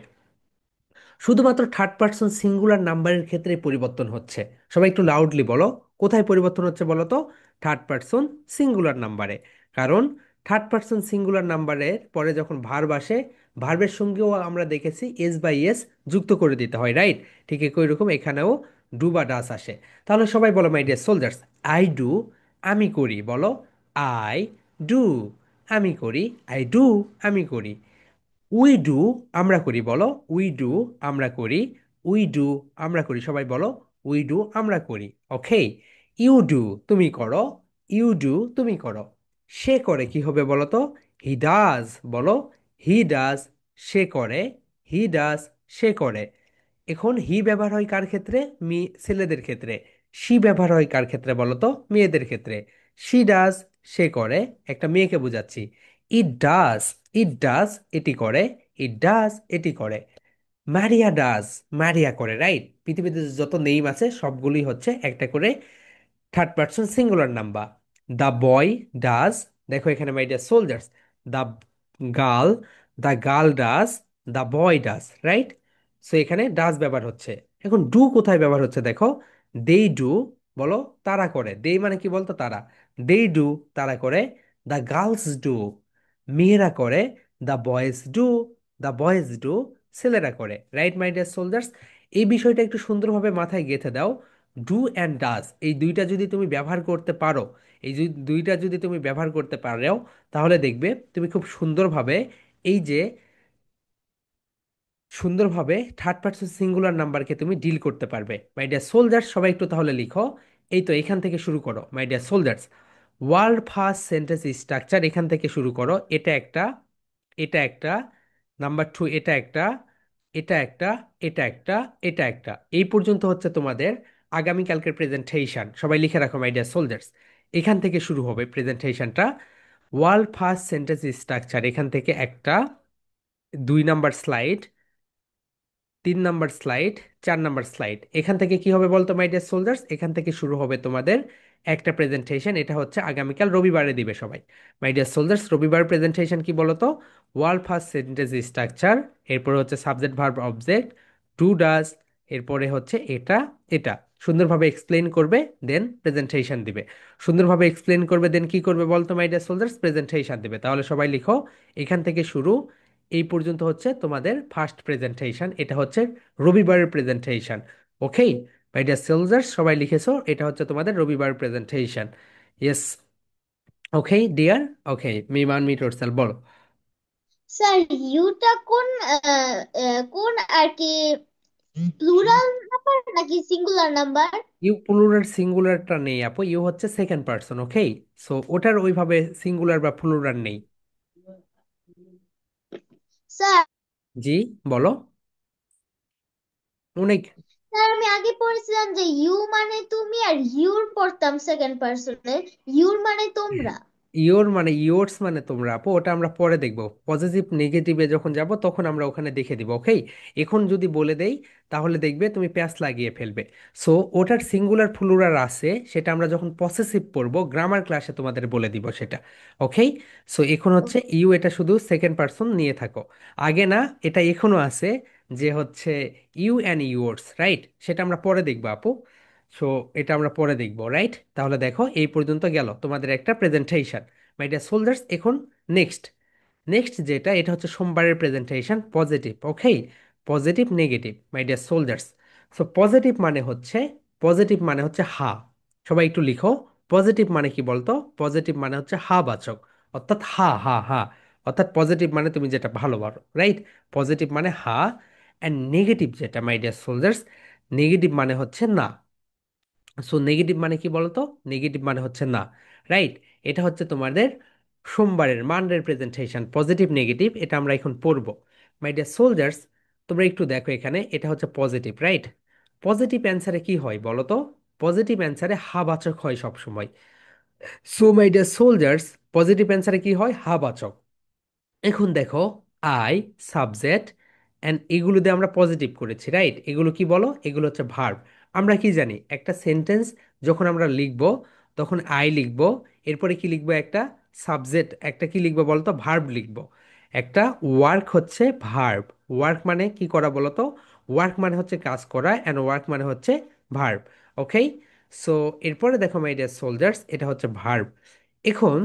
শুধুমাত্র থার্ড পার্সন সিঙ্গুলার নাম্বারের ক্ষেত্রে পরিবর্তন হচ্ছে। সবাই একটু লাউডলি বলো, কোথায় পরিবর্তন হচ্ছে বলো তো? থার্ড পার্সন সিঙ্গুলার নাম্বারে। কারণ থার্ড পার্সন সিঙ্গুলার নাম্বারের পরে যখন ভার্ব আসে, ভার্বের সঙ্গেও আমরা দেখেছি এস বাই এস যুক্ত করে দিতে হয়, রাইট? ঠিক একই রকম এখানেও ডু বা ডাস আসে। তাহলে সবাই বলো my dear soldiers, I do, আমি করি, বলো আই ডু, আমি করি, আই ডু, আমি করি। উই ডু, আমরা করি, বলো উই ডু, আমরা করি, উই ডু, আমরা করি, সবাই বলো উই ডু, আমরা করি। ওকে। ইউ ডু, তুমি করো, ইউ ডু, তুমি করো। সে করে কি হবে বলো তো? হি ডাজ, বলো হি ডাজ, সে করে, হি ডাজ, সে করে। এখন হি ব্যবহার হয় কার ক্ষেত্রে? ছেলেদের ক্ষেত্রে। শি ব্যবহার হয় কার ক্ষেত্রে বলো তো? মেয়েদের ক্ষেত্রে। শি ডাজ, সে করে, একটা মেয়েকে বোঝাচ্ছি। ইট ডাজ, ইট ডাজ, এটি করে, ইট ডাজ, এটি করে। মারিয়া ডাজ, মারিয়া করে, রাইট? পৃথিবীতে যত নেইম আছে সবগুলোই হচ্ছে একটা করে third person singular number. The boy does, দেখো এখানে my dear soldiers, the girl, the girl does, the boy does, right? So এখানে ডাজ ব্যবহার হচ্ছে। এখন ডু কোথায় ব্যবহার হচ্ছে দেখো, দেই ডু, বলো তারা করে, দেই মানে কি বলতো? তারা। দেই ডু, তারা করে। দ্য গার্লস ডু, মেয়েরা করে। The boys do, the boys do, ছেলেরা করে, রাইট মাই ডিয়ার সোলজার্স? এই বিষয়টা একটু সুন্দরভাবে মাথায় গেঁথে দাও। ডু অ্যান্ড ডাজ এই দুইটা যদি তুমি ব্যবহার করতে পারো, এই দুইটা যদি তুমি ব্যবহার করতে পারো, তাহলে দেখবে তুমি খুব সুন্দরভাবে এই যে সুন্দরভাবে থার্ড পার্সন সিঙ্গুলার নাম্বারকে তুমি ডিল করতে পারবে। মাই ডিয়ার সোলজার্স, সবাই একটু তাহলে লিখো। এই তো এখান থেকে শুরু করো my dear soldiers. World first sentence structure এখান থেকে শুরু করো। এটা একটা, এটা একটা, নাম্বার টু এটা একটা, এটা একটা, এটা একটা, এটা একটা, এই পর্যন্ত হচ্ছে তোমাদের আগামীকালকের প্রেজেন্টেশন। সবাই লিখে রাখো মাই ডিয়ার সোলজার্স। এখান থেকে শুরু হবে প্রেজেন্টেশনটা। ওয়ার্ল্ড ফার্স্ট সেন্টেন্স স্ট্রাকচার এখান থেকে একটা, 2 number slide, 3 number slide, 4 number slide. এখান থেকে কি হবে বলতো মাই ডিয়ার সোলজার্স? এখান থেকে শুরু হবে তোমাদের একটা প্রেজেন্টেশন। এটা হচ্ছে আগামীকাল রবিবারে দিবে সবাই। মাই ডিয়ার সোলজার্স, রবিবার প্রেজেন্টেশন কি বলতো? ওয়ার্ল্ড ফার্স্ট সেন্টেন্স স্ট্রাকচার, এরপরে হচ্ছে subject verb object, to does, এরপরে হচ্ছে এটা, এটা সুন্দরভাবে এক্সপ্লেন করবে, দেন প্রেজেন্টেশন দিবে। সুন্দরভাবে এক্সপ্লেন করবে, দেন কি করবে বলতো মাই ডিয়ার সোলজার্স? প্রেজেন্টেশন দিবে। তাহলে সবাই লিখো, এখান থেকে শুরু, এই পর্যন্ত হচ্ছে তোমাদের ফার্স্ট প্রেজেন্টেশন, এটা হচ্ছে রবিবারের presentation. Okay my dear soldiers, সবাই লিখেছো এটা হচ্ছে তোমাদের রবিবার presentation. Yes, okay dear. Okay মিমান মিট yourself, বলো। স্যার ইউটা কোন কোন আর কি প্লুরাল নাম্বার নাকি সিঙ্গুলার নাম্বার? ইউ প্লুরাল সিঙ্গুলারটা নেই আপু, ইউ হচ্ছে সেকেন্ড পার্সন। ওকে, সো ওটার ওইভাবে সিঙ্গুলার বা প্লুরাল নেই। স্যার জি বলো। অনেক। স্যার আমি আগে পড়েছিলাম যে ইউ মানে তুমি, আর ইউর পড়তাম সেকেন্ড পার্সনে, ইউর মানে তোমরা। ইয়োর মানে ইয়োর্স মানে তোমরা আপু, ওটা আমরা পরে দেখব। পজিটিভ নেগেটিভে যখন যাব তখন আমরা ওখানে দেখে দিব। ওকে, এখন যদি বলে দেই তাহলে দেখবে তুমি প্যাচ লাগিয়ে ফেলবে। সো ওটার সিঙ্গুলার প্লুরাল আছে, সেটা আমরা যখন পসেসিভ পড়বো গ্রামার ক্লাসে তোমাদের বলে দিব সেটা। ওকে, সো এখন হচ্ছে ইউ, এটা শুধু সেকেন্ড পার্সন নিয়ে থাকো। আগে না, এটা এখনো আছে যে হচ্ছে ইউ অ্যান্ড ইয়োর্স, রাইট? সেটা আমরা পরে দেখবো আপু। সো এটা আমরা পরে দেখবো, রাইট? তাহলে দেখো এই পর্যন্ত গেল তোমাদের একটা প্রেজেন্টেশন। মাই ডিয়ার সোলজার্স, এখন নেক্সট নেক্সট যেটা, এটা হচ্ছে সোমবারের presentation, positive. Okay, positive negative my dear soldiers. So positive মানে হচ্ছে হা। সবাই একটু লিখো, পজিটিভ মানে কি বলতো? পজিটিভ মানে হচ্ছে হা বাচক, অর্থাৎ হা হা হা, অর্থাৎ পজিটিভ মানে তুমি যেটা ভালো পারো, রাইট? পজিটিভ মানে হা। অ্যান্ড নেগেটিভ যেটা মাই ডিয়ার সোলজার্স, নেগেটিভ মানে হচ্ছে না। সো নেগেটিভ মানে কি বলতো? নেগেটিভ মানে হচ্ছে না, রাইট? এটা হচ্ছে তোমাদের সোমবারের মানডের প্রেজেন্টেশন, পজিটিভ নেগেটিভ, এটা আমরা এখন পড়বো। মাই ডিয়ার সোলজার্স, তোমরা একটু দেখো এখানে, এটা হচ্ছে পজিটিভ, রাইট? পজিটিভ অ্যান্সারে কি হয় বলো তো? পজিটিভ অ্যান্সারে হাবাচক হয় সব সময়। So my dear soldiers, positive অ্যান্সারে কি হয়? হাবাচক। এখন দেখো, আই, সাবজেক্ট, অ্যান্ড এগুলো দিয়ে আমরা পজিটিভ করেছি, রাইট? এগুলো কি বলো? এগুলো হচ্ছে ভার্ব। আমরা কি জানি, একটা সেন্টেন্স যখন আমরা লিখবো তখন আই লিখবো, এরপরে কি লিখবো? একটা সাবজেক্ট, একটা কি লিখবো বলতো? ভার্ব লিখবো। একটা ওয়ার্ক হচ্ছে ভার্ব। ওয়ার্ক মানে কি করা বলো তো? ওয়ার্ক মানে হচ্ছে কাজ করা, অ্যান্ড ওয়ার্ক মানে হচ্ছে ভার্ব। ওকে, সো এরপরে দেখো মাই ডিয়ার সোলজার্স, এটা হচ্ছে ভার্ব। এখন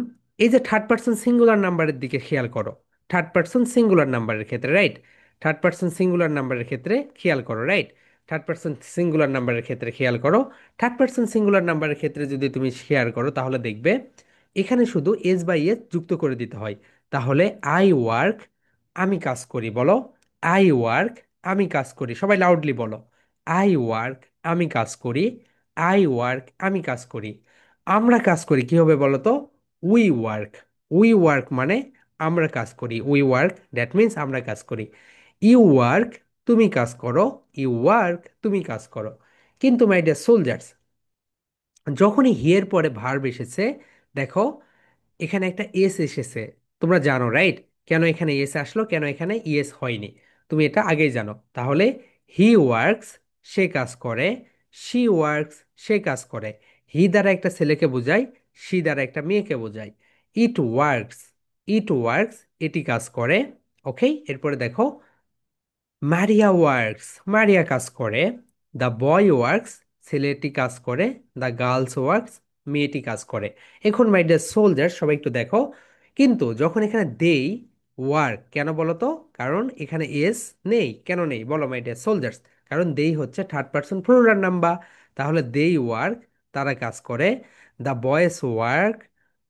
এই যে থার্ড পার্সন সিঙ্গুলার নাম্বারের দিকে খেয়াল করো। থার্ড পার্সন সিঙ্গুলার নাম্বারের ক্ষেত্রে, রাইট? থার্ড পার্সন সিঙ্গুলার নাম্বারের ক্ষেত্রে খেয়াল করো, রাইট? থার্ড পার্সন সিঙ্গুলার নাম্বারের ক্ষেত্রে খেয়াল করো। থার্ড পার্সন সিঙ্গুলার নাম্বারের ক্ষেত্রে যদি তুমি শেয়ার করো তাহলে দেখবে এখানে শুধু এস বাই এস যুক্ত করে দিতে হয়। তাহলে আই ওয়ার্ক, আমি কাজ করি, বলো। আই ওয়ার্ক, আমি কাজ করি, সবাই লাউডলি বলো। আই ওয়ার্ক, আমি কাজ করি। আই ওয়ার্ক, আমি কাজ করি। আমরা কাজ করি কি হবে বলো তো? We work. উই ওয়ার্ক মানে আমরা কাজ করি। উই ওয়ার্ক, দ্যাট মিন্স আমরা কাজ করি। ইউ ওয়ার্ক, তুমি কাজ করো। ইউ ওয়ার্ক, তুমি কাজ করো। কিন্তু মাই ডিয়ার সোলজার্স, যখনই হিয়ের পরে ভার্ব এসেছে, দেখো এখানে একটা এস এসেছে। তোমরা জানো, রাইট? কেন এখানে এস আসলো, কেন এখানে ইএস হয়নি? তুমি এটা আগেই জানো। তাহলে হি ওয়ার্কস, সে কাজ করে। শি ওয়ার্কস, সে কাজ করে। হি দ্বারা একটা ছেলেকে বোঝায়, শি দ্বারা একটা মেয়েকে বোঝায়। ইট ওয়ার্কস, ইট ওয়ার্কস, এটি কাজ করে। ওকে, এরপরে দেখো, মারিয়া ওয়ার্কস, মারিয়া কাজ করে। দ্য বয় ওয়ার্কস, ছেলেটি কাজ করে। দ্য গার্লস ওয়ার্কস, মেয়েটি কাজ করে। এখন মাই ডিয়ার সোলজার, সবাই একটু দেখো, কিন্তু যখন এখানে দেই ওয়ার্ক, কেন বলো তো? কারণ এখানে এস নেই। কেন নেই বলো মাই ডিয়ার সোলজার্স? কারণ দেই হচ্ছে থার্ড পার্সন প্লুরাল নাম্বার। তাহলে দেই ওয়ার্ক, তারা কাজ করে। দ্য বয়েজ ওয়ার্ক,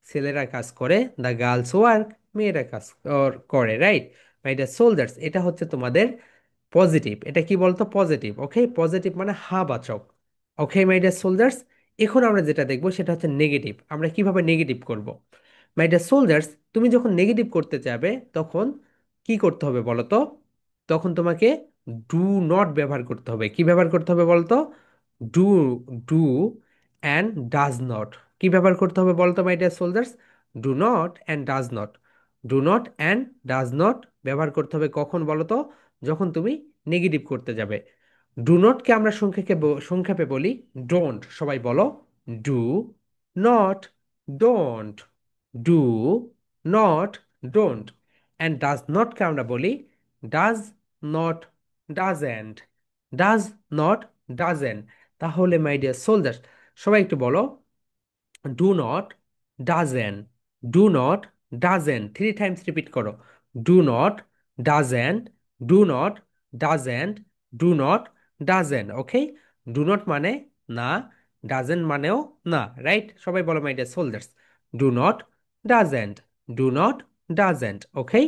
ছেলেরা কাজ করে। দ্য গার্লস ওয়ার্ক, মেয়েরা কাজ করে, রাইট? মাই ডিয়ার সোলজার্স, এটা হচ্ছে তোমাদের পজিটিভ। এটা কি বলতো? পজিটিভ। ওকে, পজিটিভ মানে হা বাচক। ওকে মাই ডিয়ার সোলজার্স, এখন আমরা যেটা দেখবো সেটা হচ্ছে নেগেটিভ। আমরা কিভাবে নেগেটিভ করব? মাই ডিয়ার সোলজার্স, তুমি যখন নেগেটিভ করতে যাবে তখন কি করতে হবে বলো তো? তখন তোমাকে ডু নট ব্যবহার করতে হবে। কি ব্যবহার করতে হবে বলতো? Do, do and does not. কি ব্যবহার করতে হবে বলতো my dear soldiers? Do not and does not. Do not and does not ব্যবহার করতে হবে কখন বলো তো? যখন তুমি নেগেটিভ করতে যাবে। ডু নটকে আমরা সংক্ষেপে সংক্ষেপে বলি ডোন্ট। সবাই বলো, do not, don't. Do not, don't. And does নটকে আমরা বলি does not, doesn't. Does not, doesn't. তাহলে মাই ডিয়ার সোলজার্স, সবাই একটু বলো, do not, doesn't, do not, doesn't. Three times repeat করো, do not, doesn't, do not, doesn't, do not, doesn't. Okay, do not মানে না, ডাজেন্ট মানেও না, right? সবাই বলো my dear soldiers, do not, doesn't, do not, doesn't. Okay,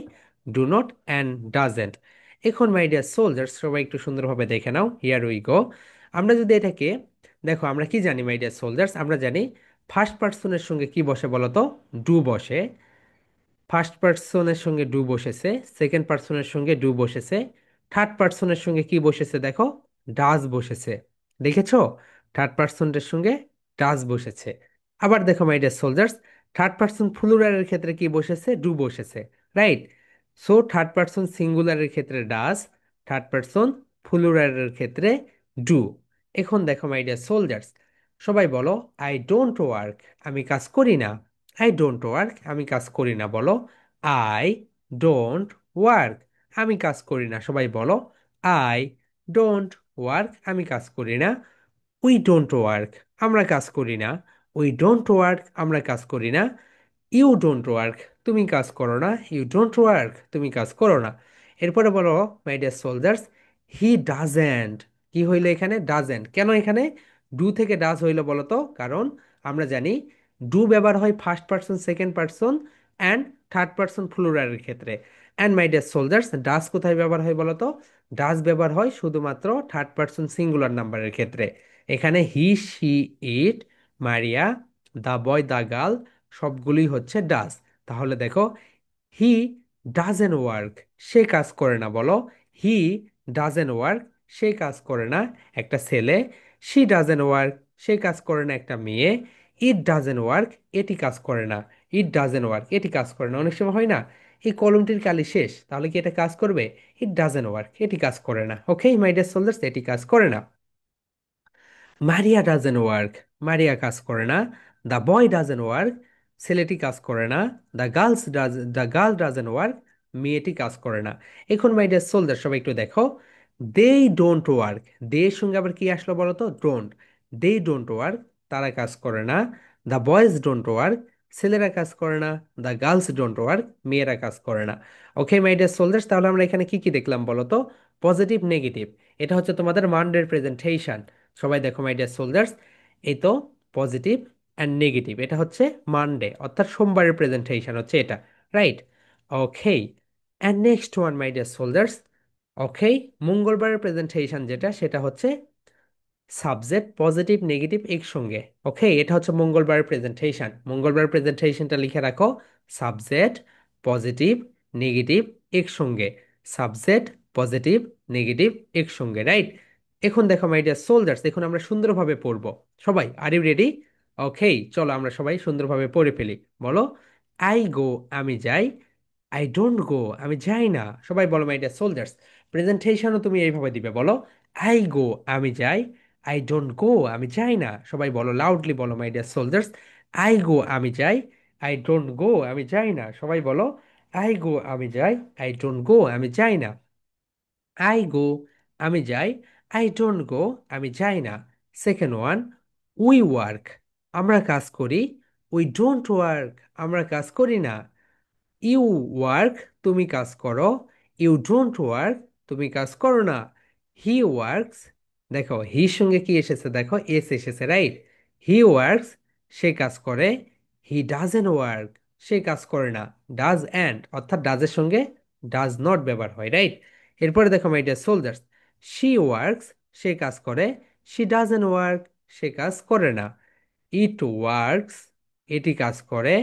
do not and doesn't. এখন my dear soldiers সবাই একটু সুন্দরভাবে দেখে নাও, হিয়ার উই গো। আমরা যদি এটাকে দেখো, আমরা কি জানি মাই ডিয়ার সোলজার্স? আমরা জানি ফার্স্ট পার্সনের সঙ্গে কি বসে বলো তো? ডু বসে। ফার্স্ট পার্সনের সঙ্গে ডু বসেছে, সেকেন্ড পার্সনের সঙ্গে ডু বসেছে, থার্ড পার্সনের সঙ্গে কি বসেছে দেখো? ডাজ বসেছে। দেখেছো? থার্ড পার্সনের সঙ্গে ডাজ বসেছে। আবার দেখো my dear soldiers, third person প্লুরালের ক্ষেত্রে কি বসেছে? ডু বসেছে, রাইট? সো থার্ড পার্সন সিঙ্গুলারের ক্ষেত্রে ডাজ, থার্ড পার্সন প্লুরালের ক্ষেত্রে ডু। এখন দেখো মাই ডিয়ার সোলজার্স, সবাই বলো আই ডোন্ট ওয়ার্ক, আমি কাজ করি না। আই ডোন্ট ওয়ার্ক, আমি কাজ করি না বলো। আই ডোন্ট ওয়ার্ক, আমি কাজ করি না। সবাই বলো আই ডোন্ট ওয়ার্ক, আমি কাজ করি না। উই ডোন্ট ওয়ার্ক, আমরা কাজ করি না। উই ডোন্ট ওয়ার্ক, আমরা কাজ করি না। ইউ ডোন্ট ওয়ার্ক, তুমি কাজ করো না। ইউ ডোন্ট ওয়ার্ক, তুমি কাজ করো না। এরপরে বলো my dear soldiers, he doesn't. কি হইলো এখানে? ডাজেন্ট। কেন এখানে ডু থেকে ডাজ হইলো বলো তো? কারণ আমরা জানি ডু ব্যবহার হয় first person, second person and third person প্লুরালের ক্ষেত্রে। And my dear soldiers, does কোথায় ব্যবহার হয় বলো তো? ডাজ ব্যবহার হয় শুধুমাত্র থার্ড পার্সন সিঙ্গুলার নাম্বারের ক্ষেত্রে। এখানে he, she, it, Maria, the boy, the girl সবগুলোই হচ্ছে ডাজ। তাহলে দেখো, হি ডাজেন ওয়ার্ক, সে কাজ করে না বলো। হি ডাজেন ওয়ার্ক, সে কাজ করে না একটা ছেলে। শি ডাজেন ওয়ার্ক, সে কাজ করে না একটা মেয়ে। ইট ডাজেন ওয়ার্ক, এটি কাজ করে না। ইট ডাজেন ওয়ার্ক, এটি কাজ করে না। অনেক সময় হয় না, এই কলমটির কালি শেষ, তাহলে কি এটা কাজ করবে? ইট ডাজেন ওয়ার্ক, এটি কাজ করে না। ওকে মাই ডিয়ার সোলজার্স, এটি কাজ করে না। মারিয়া ডাজেন ওয়ার্ক, মারিয়া কাজ করে না। দ্য বয় ডাজেন ওয়ার্ক, ছেলেটি কাজ করে না। দ্য গার্ল ডাজেন ওয়ার্ক, মেয়েটি কাজ করে না। এখন মাই ডিয়ার সোলজার সবাই একটু দেখো, দে ডোন্ট ওয়ার্ক, দে সঙ্গে আবার কি আসলো বলো তো? ডোন্ট। দে ডোন্ট ওয়ার্ক, তারা কাজ করে না। দ্য বয়েজ ডোন্ট ওয়ার্ক, ছেলেরা কাজ করে না। দ্য গার্লস ডোন্ট ওয়ার্ক, মেয়েরা কাজ করে না। ওকে মাই ডিয়ার সোলজার্স, তাহলে আমরা এখানে কি কি দেখলাম বলো তো? Positive, negative. এটা হচ্ছে তোমাদের মানডের প্রেজেন্টেশন। সবাই দেখো মাই ডিয়ার সোলজার্স, এই তো পজিটিভ অ্যান্ড নেগেটিভ, এটা হচ্ছে মানডে অর্থাৎ সোমবারের প্রেজেন্টেশন হচ্ছে এটা, right? Okay, and next one my dear soldiers, okay, মঙ্গলবারের প্রেজেন্টেশন যেটা, সেটা হচ্ছে সাবজেক্ট পজিটিভ নেগেটিভ একসঙ্গে। ওকে, এটা হচ্ছে মঙ্গলবারের প্রেজেন্টেশন। মঙ্গলবারের প্রেজেন্টেশনটা লিখে রাখো, সাবজেক্ট পজিটিভ নেগেটিভ একসঙ্গে। সাবজেক্ট পজিটিভ নেগেটিভ একসঙ্গে, রাইট? এখন দেখো মাই ডিয়ার সোলজার্স, এখন আমরা সুন্দরভাবে পড়বো। সবাই আর ইউ রেডি? ওকে, চলো আমরা সবাই সুন্দরভাবে পড়ে ফেলি। বলো আই গো, আমি যাই। আই ডোন্ট গো, আমি যাই না। সবাই বলো মাই ডিয়ার সোলজার্স, প্রেজেন্টেশনও তুমি এইভাবে দিবে। বলো আই গো, আমি যাই। আই ডোন্ট গো, আমি যাই না। সবাই বলো, লাউডলি বলো my dear soldiers, I go, আমি যাই। আই ডোন্ট গো, আমি যাই না। সবাই বলো আই গো, আমি যাই। আই ডোন্ট গো, আমি যাই না। আই গো, আমি যাই। আই ডোন্ট গো, আমি যাই না। সেকেন্ড ওয়ান, উই ওয়ার্ক, আমরা কাজ করি। উই ডোন্ট ওয়ার্ক, আমরা কাজ করি না। ইউ ওয়ার্ক, তুমি কাজ করো। ইউ ডোন্ট ওয়ার্ক, তুমি কাজ করো না। হি ওয়ার্কস, দেখো হির সঙ্গে কি এসেছে দেখো? এস এসেছে, রাইট? হি ওয়ার্কস, সে কাজ করে। হি ডাজেন ওয়ার্ক, সে কাজ করে না। ডাজ অ্যান্ড অর্থাৎ ডাজের সঙ্গে ডাজ নট ব্যবহার হয়, রাইট? এরপরে দেখো my dear soldiers, she works, সে কাজ করে। শি ডাজেন ওয়ার্ক, সে কাজ করে না। ইট ওয়ার্কস, এটি কাজ করে।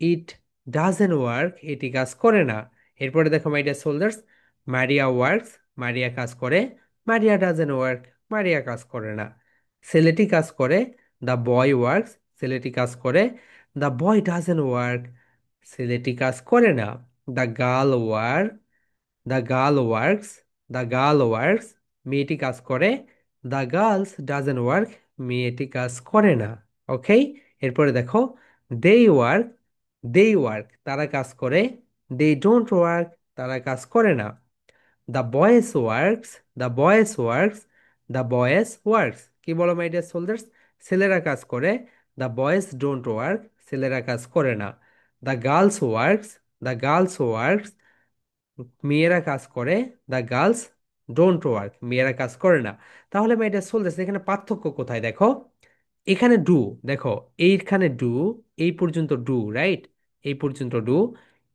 ইট ডাজেন ওয়ার্ক, এটি কাজ করে না। এরপরে দেখো my dear soldiers, Maria works, Maria কাজ করে। মারিয়া ডাজেন ওয়ার্ক, মারিয়া কাজ করে না। ছেলেটি কাজ করে। দ্য বয় ওয়ার্কস, ছেলেটি কাজ করে। দ্য বয় ডাজেন ওয়ার্ক, ছেলেটি কাজ করে না। The girl work, the girl works, the girl works, মেয়েটি কাজ করে। দ্য গার্লস ডাজেন ওয়ার্ক, মেয়েটি কাজ করে না। ওকে, এরপরে দেখো দে ওয়ার্ক, দে ওয়ার্ক, তারা কাজ করে। দে ডোন্ট ওয়ার্ক, তারা কাজ করে না। The boys works, the boys works, the boys works, কি বলো মাই ডিয়ার সোলজার্স? ছেলেরা কাজ করে। দ্য বয়েজ ডোন্ট ওয়ার্ক, ছেলেরা কাজ করে না। The girls works, the girls works, মেয়েরা কাজ করে, দ্য গার্লস ডোন্ট ওয়ার্ক, মেয়েরা কাজ করে না। তাহলে মাই ডিয়ার সোলজার্স এখানে পার্থক্য কোথায় দেখো। এখানে ডু, দেখো এইখানে ডু, এই পর্যন্ত ডু, রাইট, এই পর্যন্ত ডু,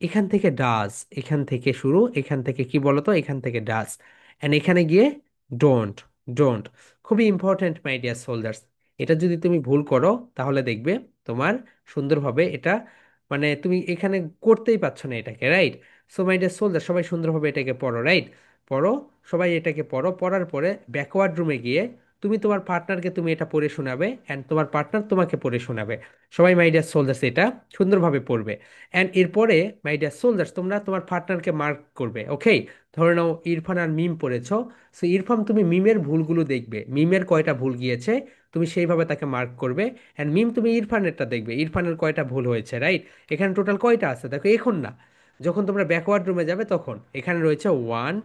এখান থেকে ডাজ, এখান থেকে শুরু, এখান থেকে কি বলতো, এখান থেকে ডাজ, এন্ড এখানে গিয়ে ডোন্ট, ডোন্ট। খুবই ইম্পর্ট্যান্ট মাই ডিয়ার সোলজার্স। এটা যদি তুমি ভুল করো তাহলে দেখবে তোমার সুন্দরভাবে এটা, মানে তুমি এখানে করতেই পারছো না এটাকে, right. So my deer soldier, সবাই সুন্দরভাবে এটাকে পড়ো, রাইট, পড়ো, সবাই এটাকে পড়ো। পড়ার পরে ব্যাকওয়ার্ড রুমে গিয়ে তুমি তোমার পার্টনারকে তুমি এটা পড়ে শোনাবে, অ্যান্ড তোমার পার্টনার তোমাকে পড়ে শোনাবে। সবাই মাই ডিয়ার সোলজার্স এটা সুন্দরভাবে পড়বে। অ্যান্ড এরপরে মাই ডিয়ার সোলজার্স তোমরা তোমার পার্টনারকে মার্ক করবে, ওকে। ধরে নাও ইরফান আর মিম পড়েছো, সো ইরফান তুমি মিমের ভুলগুলো দেখবে, মিমের কয়টা ভুল গিয়েছে তুমি সেইভাবে তাকে মার্ক করবে। অ্যান্ড মিম তুমি ইরফানেরটা দেখবে, ইরফানের কয়টা ভুল হয়েছে, রাইট। এখানে টোটাল কয়টা আছে দেখো, এখন না, যখন তোমরা ব্যাকওয়ার্ড রুমে যাবে তখন এখানে রয়েছে 1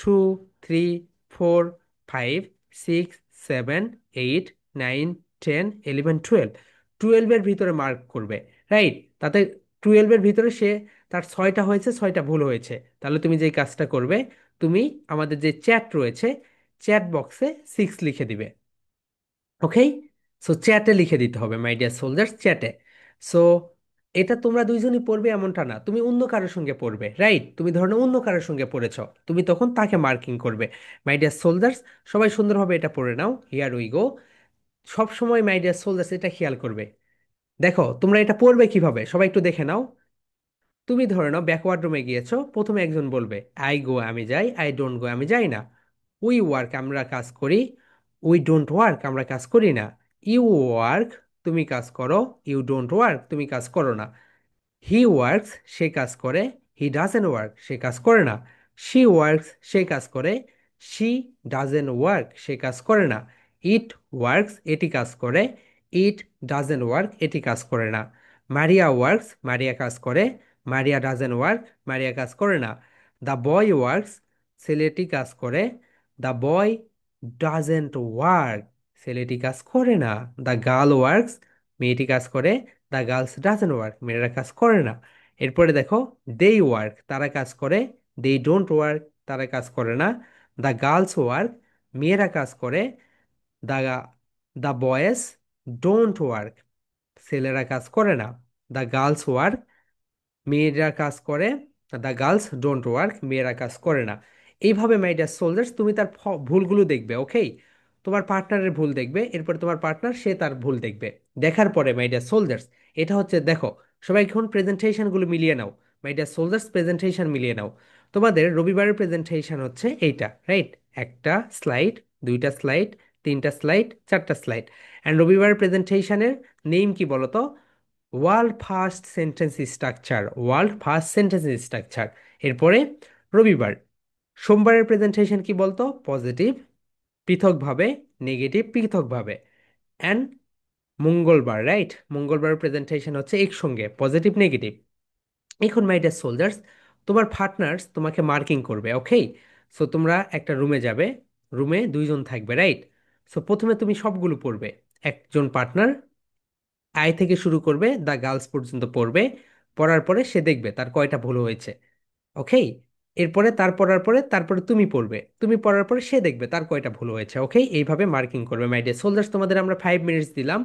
2 3 4 5 6 7 8 9 10 11 12, 12-এর ভিতরে মার্ক করবে, রাইট। তাতে 12-এর ভিতরে সে তার 6টা হয়েছে, 6টা ভুল হয়েছে। তাহলে তুমি যেই কাজটা করবে, তুমি আমাদের যে চ্যাট রয়েছে, চ্যাট বক্সে 6 লিখে দিবে, ওকে। সো চ্যাটে লিখে দিতে হবে মাই ডিয়ার সোলজার্স, চ্যাটে। সো এটা তোমরা দুইজনই পড়বে এমনটা না, তুমি অন্য কারোর সঙ্গে পড়বে, রাইট। তুমি ধরো অন্য কারোর সঙ্গে পড়েছ, তুমি তখন তাকে মার্কিং করবে। মাই ডিয়ার সোলজার্স, সবাই সুন্দরভাবে এটা পড়ে নাও, হিয়ার উই গো। সব সময় মাই ডিয়ার সোলজার্স এটা খেয়াল করবে। দেখো তোমরা এটা পড়বে কিভাবে, সবাই একটু দেখে নাও। তুমি ধরে নাও ব্যাকওয়ার্ড রুমে গিয়েছো, প্রথমে একজন বলবে আই গো আমি যাই, আই ডোন্ট গো আমি যাই না, উই ওয়ার্ক আমরা কাজ করি, উই ডোন্ট ওয়ার্ক আমরা কাজ করি না, ইউ ওয়ার্ক তুমি কাজ করো, ইউ ডোন্ট ওয়ার্ক তুমি কাজ করো না, হি ওয়ার্কস সে কাজ করে, হি ডাজেন্ট ওয়ার্ক সে কাজ করে না, শি ওয়ার্কস সে কাজ করে, শি ডাজেন্ট ওয়ার্ক সে কাজ করে না, ইট ওয়ার্কস এটি কাজ করে, ইট ডাজেন্ট ওয়ার্ক এটি কাজ করে না, মারিয়া ওয়ার্কস মারিয়া কাজ করে, মারিয়া ডাজেন্ট ওয়ার্ক মারিয়া কাজ করে না, দ্য বয় ওয়ার্কস ছেলেটি কাজ করে, দ্য বয় ডাজেন্ট ওয়ার্ক ছেলেটি কাজ করে না, দ্য গার্ল ওয়ার্কস মেয়েটি কাজ করে, দ্য গার্লস ডাজেন্ট ওয়ার্ক মেয়েরা কাজ করে না। এরপরে দেখো দেই ওয়ার্ক তারা কাজ করে, দেই ডোন্ট ওয়ার্ক তারা কাজ করে না, দ্য গার্লস ওয়ার্ক মেয়েরা কাজ করে, the the boys don't work ছেলেরা কাজ করে না, দ্য গার্লস ওয়ার্ক মেয়েরা কাজ করে, দ্য গার্লস ডোন্ট ওয়ার্ক মেয়েরা কাজ করে না। এইভাবে মাই ডিয়ার সোলজার্স তুমি তার ভুলগুলো দেখবে, ওকে। তোমার পার্টনারের ভুল দেখবে, এরপর তোমার পার্টনার সে তার ভুল দেখবে। দেখার পরে মাই ডিয়ার সোলজার্স এটা হচ্ছে, দেখো সবাই এখন প্রেজেন্টেশনগুলো মিলিয়ে নাও, মাই ডিয়ার সোলজার্স প্রেজেন্টেশন মিলিয়ে নাও। তোমাদের রবিবারের প্রেজেন্টেশন হচ্ছে এইটা, রাইট। একটা স্লাইড, দুইটা স্লাইড, তিনটা স্লাইড, চারটা স্লাইড। অ্যান্ড রবিবারের প্রেজেন্টেশনের নেম কি বলতো, world first sentence structure, world first sentence structure. এরপরে রবিবার, সোমবারের প্রেজেন্টেশন কি বলতো, পজিটিভ পৃথকভাবে, নেগেটিভ পৃথকভাবে। অ্যান্ড মঙ্গলবার, রাইট, মঙ্গলবারের প্রেজেন্টেশন হচ্ছে একসঙ্গে পজিটিভ নেগেটিভ। এখন মাই ডিয়ার সোলজার্স তোমার পার্টনার্স তোমাকে মার্কিং করবে, ওকে। সো তোমরা একটা রুমে যাবে, রুমে দুইজন থাকবে, রাইট। সো প্রথমে তুমি সবগুলো পড়বে, একজন পার্টনার আই থেকে শুরু করবে দ্য গার্লস পর্যন্ত পড়বে, পড়ার পরে সে দেখবে তার কয়টা ভুল হয়েছে, ওকে। এরপরে তার পড়ার পরে তারপরে তুমি পড়বে, তুমি পড়ার পরে সে দেখবে তার কয়টা ভুল হয়েছে, ওকে। এইভাবে মার্কিং করবে মাই ডিয়ার সোলজার্স। তোমাদের আমরা 5 মিনিটস দিলাম,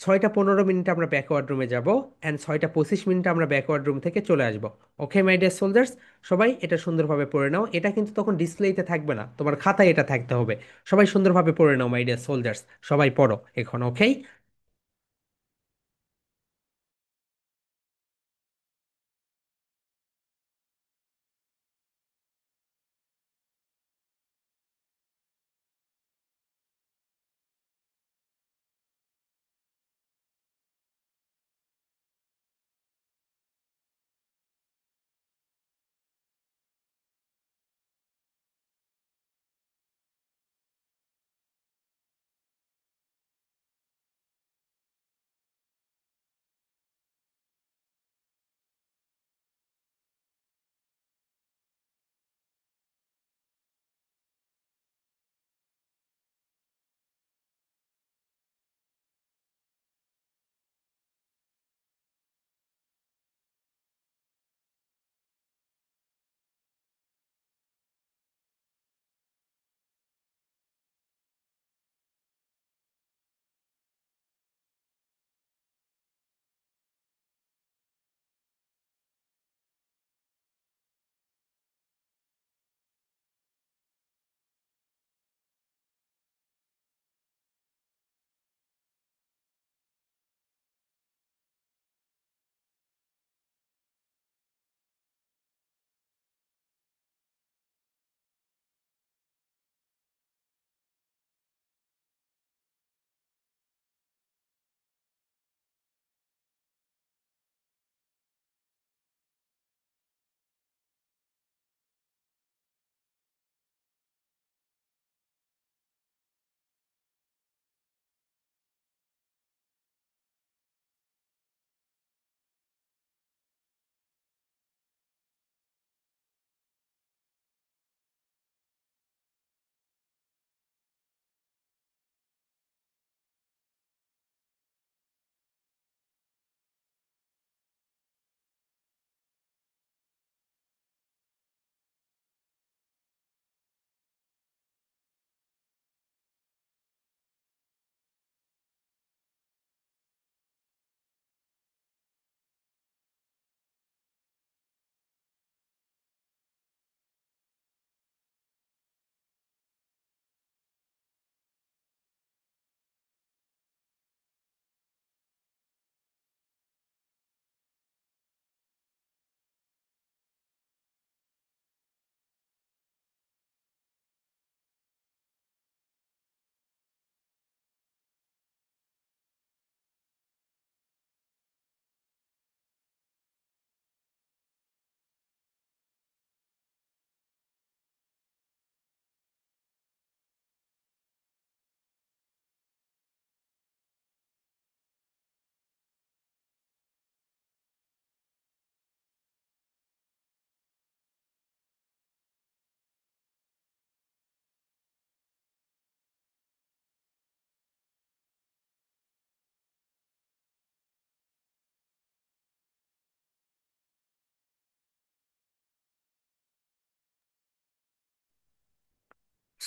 6টা 15 মিনিটে আমরা ব্যাকওয়ার্ড রুমে যাব, অ্যান্ড 6টা 25 মিনিটে আমরা ব্যাকওয়ার্ড রুম থেকে চলে আসবো, ওকে মাই ডিয়ার সোলজার্স। সবাই এটা সুন্দরভাবে পড়ে নাও, এটা কিন্তু তখন ডিসপ্লেতে থাকবে না, তোমার খাতায় এটা থাকতে হবে। সবাই সুন্দরভাবে পড়ে নাও মাই ডিয়ার সোলজার্স, সবাই পড়ো এখন, ওকে।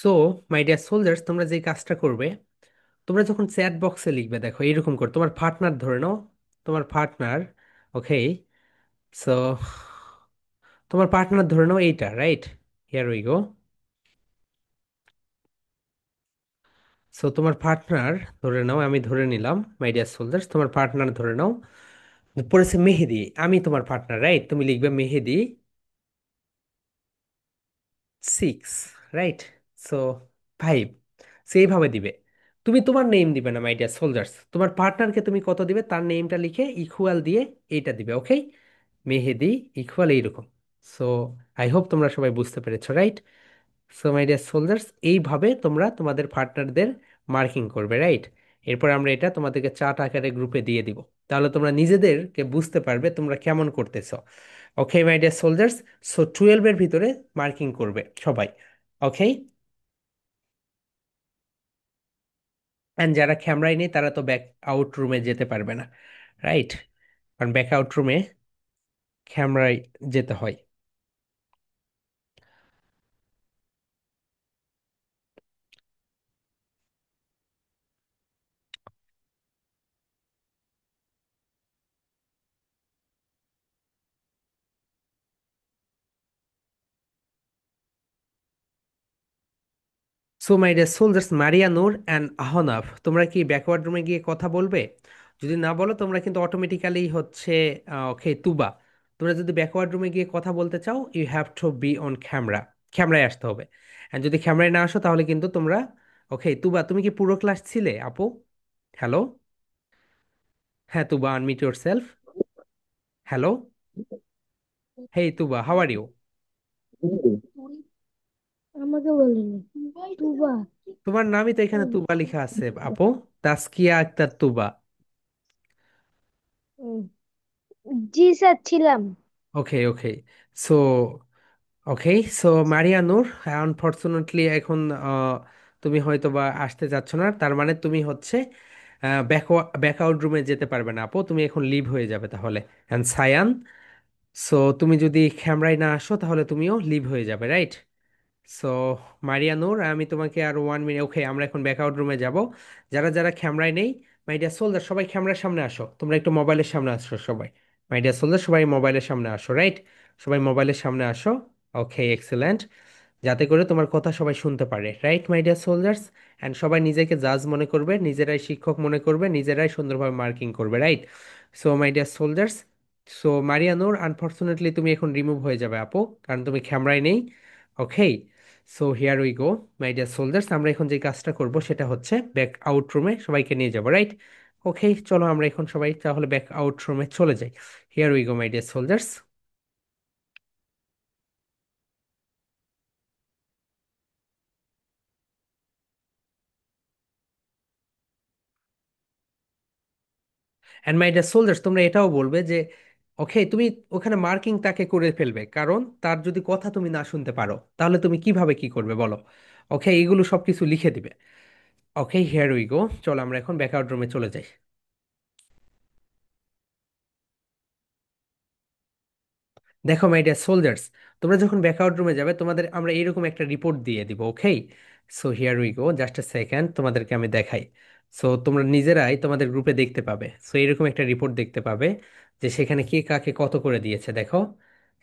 সো মাই ডিয়ার সোলজার্স, তোমরা যে কাজটা করবে, তোমরা যখন চ্যাট বক্সে লিখবে, দেখো এইরকম করে তোমার পার্টনার ধরে নাও, তোমার পার্টনার, ওকে। সো তোমার পার্টনার ধরে নাও এইটা, right? Here we go. So তোমার পার্টনার ধরে নাও, আমি ধরে নিলাম মাই ডিয়ার সোলজার্স, তোমার পার্টনার ধরে নাও, পড়েছে মেহেদি, আমি তোমার পার্টনার, রাইট? তুমি লিখবে মেহেদি 6, রাইট? সো 5, সেইভাবে দিবে। তুমি তোমার নেম দিবে না মাই ডিয়ার সোলজার্স, তোমার পার্টনারকে তুমি কত দিবে তার নেমটা লিখে ইকুয়াল দিয়ে এইটা দিবে, ওকে? মেহেদি ইকুয়াল এইরকম। সো আই হোপ তোমরা সবাই বুঝতে পেরেছো, right? So my dear soldiers, এইভাবে তোমরা তোমাদের পার্টনারদের মার্কিং করবে, রাইট? এরপর আমরা এটা তোমাদেরকে চার্ট আকারে গ্রুপে দিয়ে দিব, তাহলে তোমরা নিজেদেরকে বুঝতে পারবে তোমরা কেমন করতেছো। ওকে মাই ডিয়ার সোলজার্স, সো 12-এর ভিতরে মার্কিং করবে সবাই, ওকে? অ্যান্ড যারা ক্যামেরায় নেই তারা তো ব্যাক আউট রুমে যেতে পারবে না, রাইট? কারণ ব্যাক আউট রুমে ক্যামেরায় যেতে হয়। So my dear soldiers, Maria, Nur and Ahnaf, তোমরা কি ব্যাকওয়ার্ড রুমে গিয়ে কথা বলবে? যদি না বলো তোমরা কিন্তু অটোমেটিক্যালি হচ্ছে, ওকে তুবা, তোমরা যদি ব্যাকওয়ার্ড রুমে গিয়ে কথা বলতে চাও you have to be on camera, ক্যামেরায় আসতে হবে। অ্যান্ড যদি ক্যামেরায় না আসো তাহলে কিন্তু তোমরা, ওকে তুবা, তুমি কি পুরো ক্লাস ছিলে আপু? হ্যালো? হ্যাঁ Tuba, unmute yourself. Hello, hey Tuba, how are you? আমাকে বলিনি তুবা। তোমার নামই তো এখানে তুবা লেখা আছে আপু, তাসকিয়া আক্তার তুবা। উম, জি স্যার ছিলাম। ওকে ওকে। So okay, so Maria Nur, unfortunately এখন তুমি হয়তো বা আসতে যাচ্ছ না, তার মানে তুমি হচ্ছে ব্যাক আউট রুমে যেতে পারবে না আপু, তুমি এখন লিভ হয়ে যাবে তাহলে। অ্যান্ড সায়ান, সো তুমি যদি ক্যামেরায় না আসো তাহলে তুমিও লিভ হয়ে যাবে, রাইট? সো মারিয়া নূর, আমি তোমাকে আর 1 মিনিট, ওকে আমরা এখন ব্যাকআউট রুমে যাব। যারা যারা ক্যামেরায় নেই, মাই ডিয়ার সোলজার সবাই ক্যামেরার সামনে আসো, তোমরা একটু মোবাইলের সামনে আসো সবাই। মাই ডিয়ার সোলজার সবাই মোবাইলের সামনে আসো, রাইট? সবাই মোবাইলের সামনে আসো। ওকে এক্সেলেন্ট, যাতে করে তোমার কথা সবাই শুনতে পারে, right my dear soldiers? And সবাই নিজেকে জাজ মনে করবে, নিজেরাই শিক্ষক মনে করবে, নিজেরাই সুন্দরভাবে মার্কিং করবে, right? So my dear soldiers, so Maria Nur, unfortunately তুমি এখন রিমুভ হয়ে যাবে আপু, কারণ তুমি ক্যামেরায় নেই, okay? So here we go my dear soldiers, আমরা এখন যে কাজটা করব সেটা হচ্ছে ব্যাক আউট রুমে সবাইকে নিয়ে যাব, রাইট? ওকে, চলো আমরা এখন সবাই তাহলে ব্যাক আউট রুমে চলে যাই। Here we go my dear soldiers. And my dear soldiers, তোমরা এটাও বলবে যে ওকে তুমি ওখানে মার্কিং তাকে করে ফেলবে, কারণ তার যদি কথা তুমি না শুনতে পারো তাহলে তুমি কিভাবে কি করবে বলো? ওকে, এগুলো সব কিছু লিখে দিবে। ওকে হিয়ার উই গো, চলো আমরা এখন ব্যাকআউট রুমে চলে যাই। দেখো মাই ডিয়ার সোলজার্স, তোমরা যখন ব্যাকআউট রুমে যাবে তোমাদের আমরা এইরকম একটা রিপোর্ট দিয়ে দিব, okay? So here we go, just a second, তোমাদেরকে আমি দেখাই। সো তোমরা নিজেরাই তোমাদের গ্রুপে দেখতে পাবে, সো এরকম একটা রিপোর্ট দেখতে পাবে যে সেখানে কে কাকে কত করে দিয়েছে, দেখো।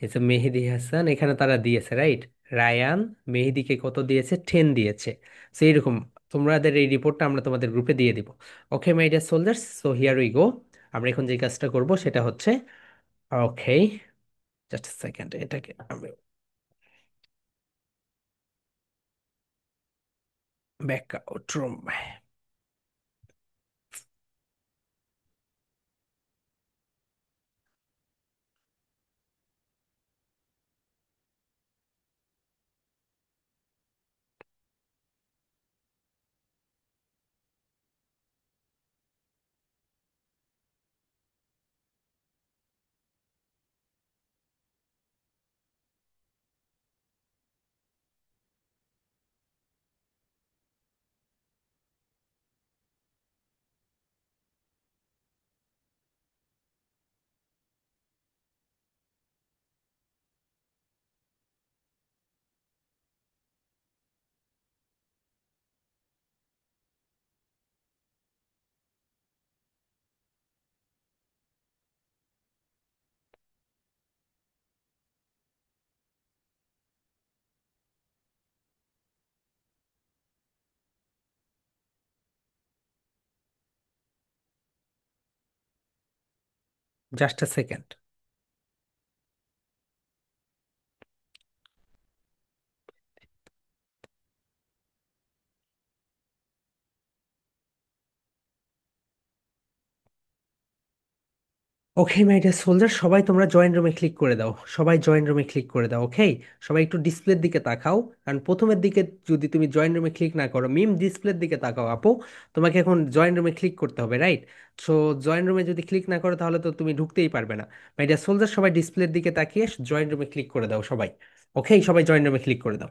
এই যে মেহেদি হাসান, এখানে তারা দিয়েছে, রাইট? রায়ান মেহেদিকে কত দিয়েছে? 10 দিয়েছে। সো এইরকম তোমাদের এই রিপোর্টটা আমরা তোমাদের গ্রুপে দিয়ে দিব। Okay my dear soldiers, so here we go, আমরা এখন যে কাজটা করব সেটা হচ্ছে, ওকে জাস্ট সেকেন্ড, এটাকে আমি back out room. Just a second. Okay my deer soldier, সবাই তোমরা জয়েন রুমে ক্লিক করে দাও, সবাই জয়েন রুমে ক্লিক করে দাও। ওকে, সবাই একটু ডিসপ্লের দিকে তাকাও, কারণ প্রথমের দিকে যদি তুমি জয়েন রুমে ক্লিক না করো, মিম ডিসপ্লের দিকে তাকাও আপু, তোমাকে এখন জয়েন রুমে ক্লিক করতে হবে, রাইট? সো জয়েন রুমে যদি ক্লিক না করো তাহলে তো তুমি ঢুকতেই পারবে না। মাই ডিয়ার সোলজার, সবাই ডিসপ্লের দিকে তাকিয়ে জয়েন রুমে ক্লিক করে দাও সবাই। ওকে, সবাই জয়েন রুমে ক্লিক করে দাও।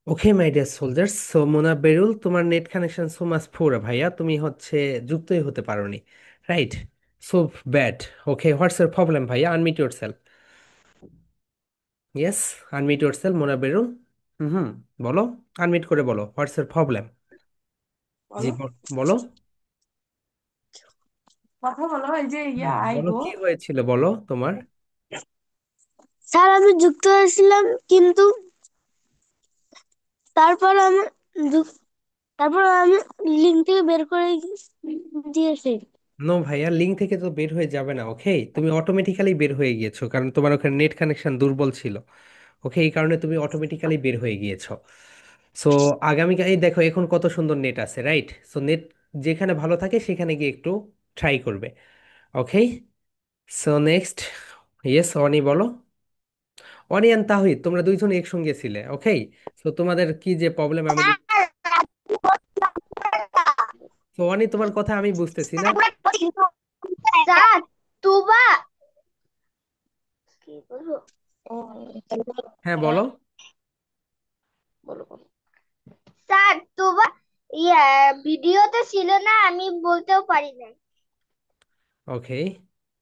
Okay my dear soldiers, so Mona বেরুল, তোমার নেট কানেকশন সো মাচ পুর ভাইয়া, তুমি হচ্ছে যুক্তই হতে পারোনি, right? So bad. Okay, what's your problem ভাইয়া? Unmute yourself. Yes, unmute yourself মোনা বেরুল। হুম হুম, বলো, আনমিট করে বলো, হোয়াটস ইউর প্রবলেম? জি বলো, বলো। কথা বলো। এই যে ইয়া বলো আইগো। কি হয়েছিল, বলো তোমার। স্যার আমি যুক্ত হয়েছিলাম কিন্তু তারপর আমি যুক- তারপর আমি লিঙ্ক থেকে বের করে দিয়েছি। নো ভাইয়া, লিঙ্ক থেকে তো বের হয়ে যাবে না। ওকে, তুমি অটোমেটিক্যালি বের হয়ে গিয়েছো, কারণ তোমার ওখানে নেট কানেকশন দুর্বল ছিল। ওকে, এই কারণে তুমি অটোমেটিক্যালি বের হয়ে গিয়েছো। সো আগামীকাল এই দেখো এখন কত সুন্দর নেট আছে, রাইট? সো নেট যেখানে ভালো থাকে সেখানে গিয়ে একটু ট্রাই করবে। ওকে, সো নেক্সট। ইয়েস, অনি বলো। অনি অ্যান্ড তাহিদ, তোমরা দুইজন একসঙ্গে ছিলে। ওকে, সো তোমাদের কি যে প্রবলেম আমি তো অনি, তোমার কথা আমি বুঝতেছি না। স্যার তুবা কি বলবো? হ্যাঁ বলো। স্যার তুবা ইয়া ভিডিওতে ছিল না, আমি বলতেও পারি না। ওকে,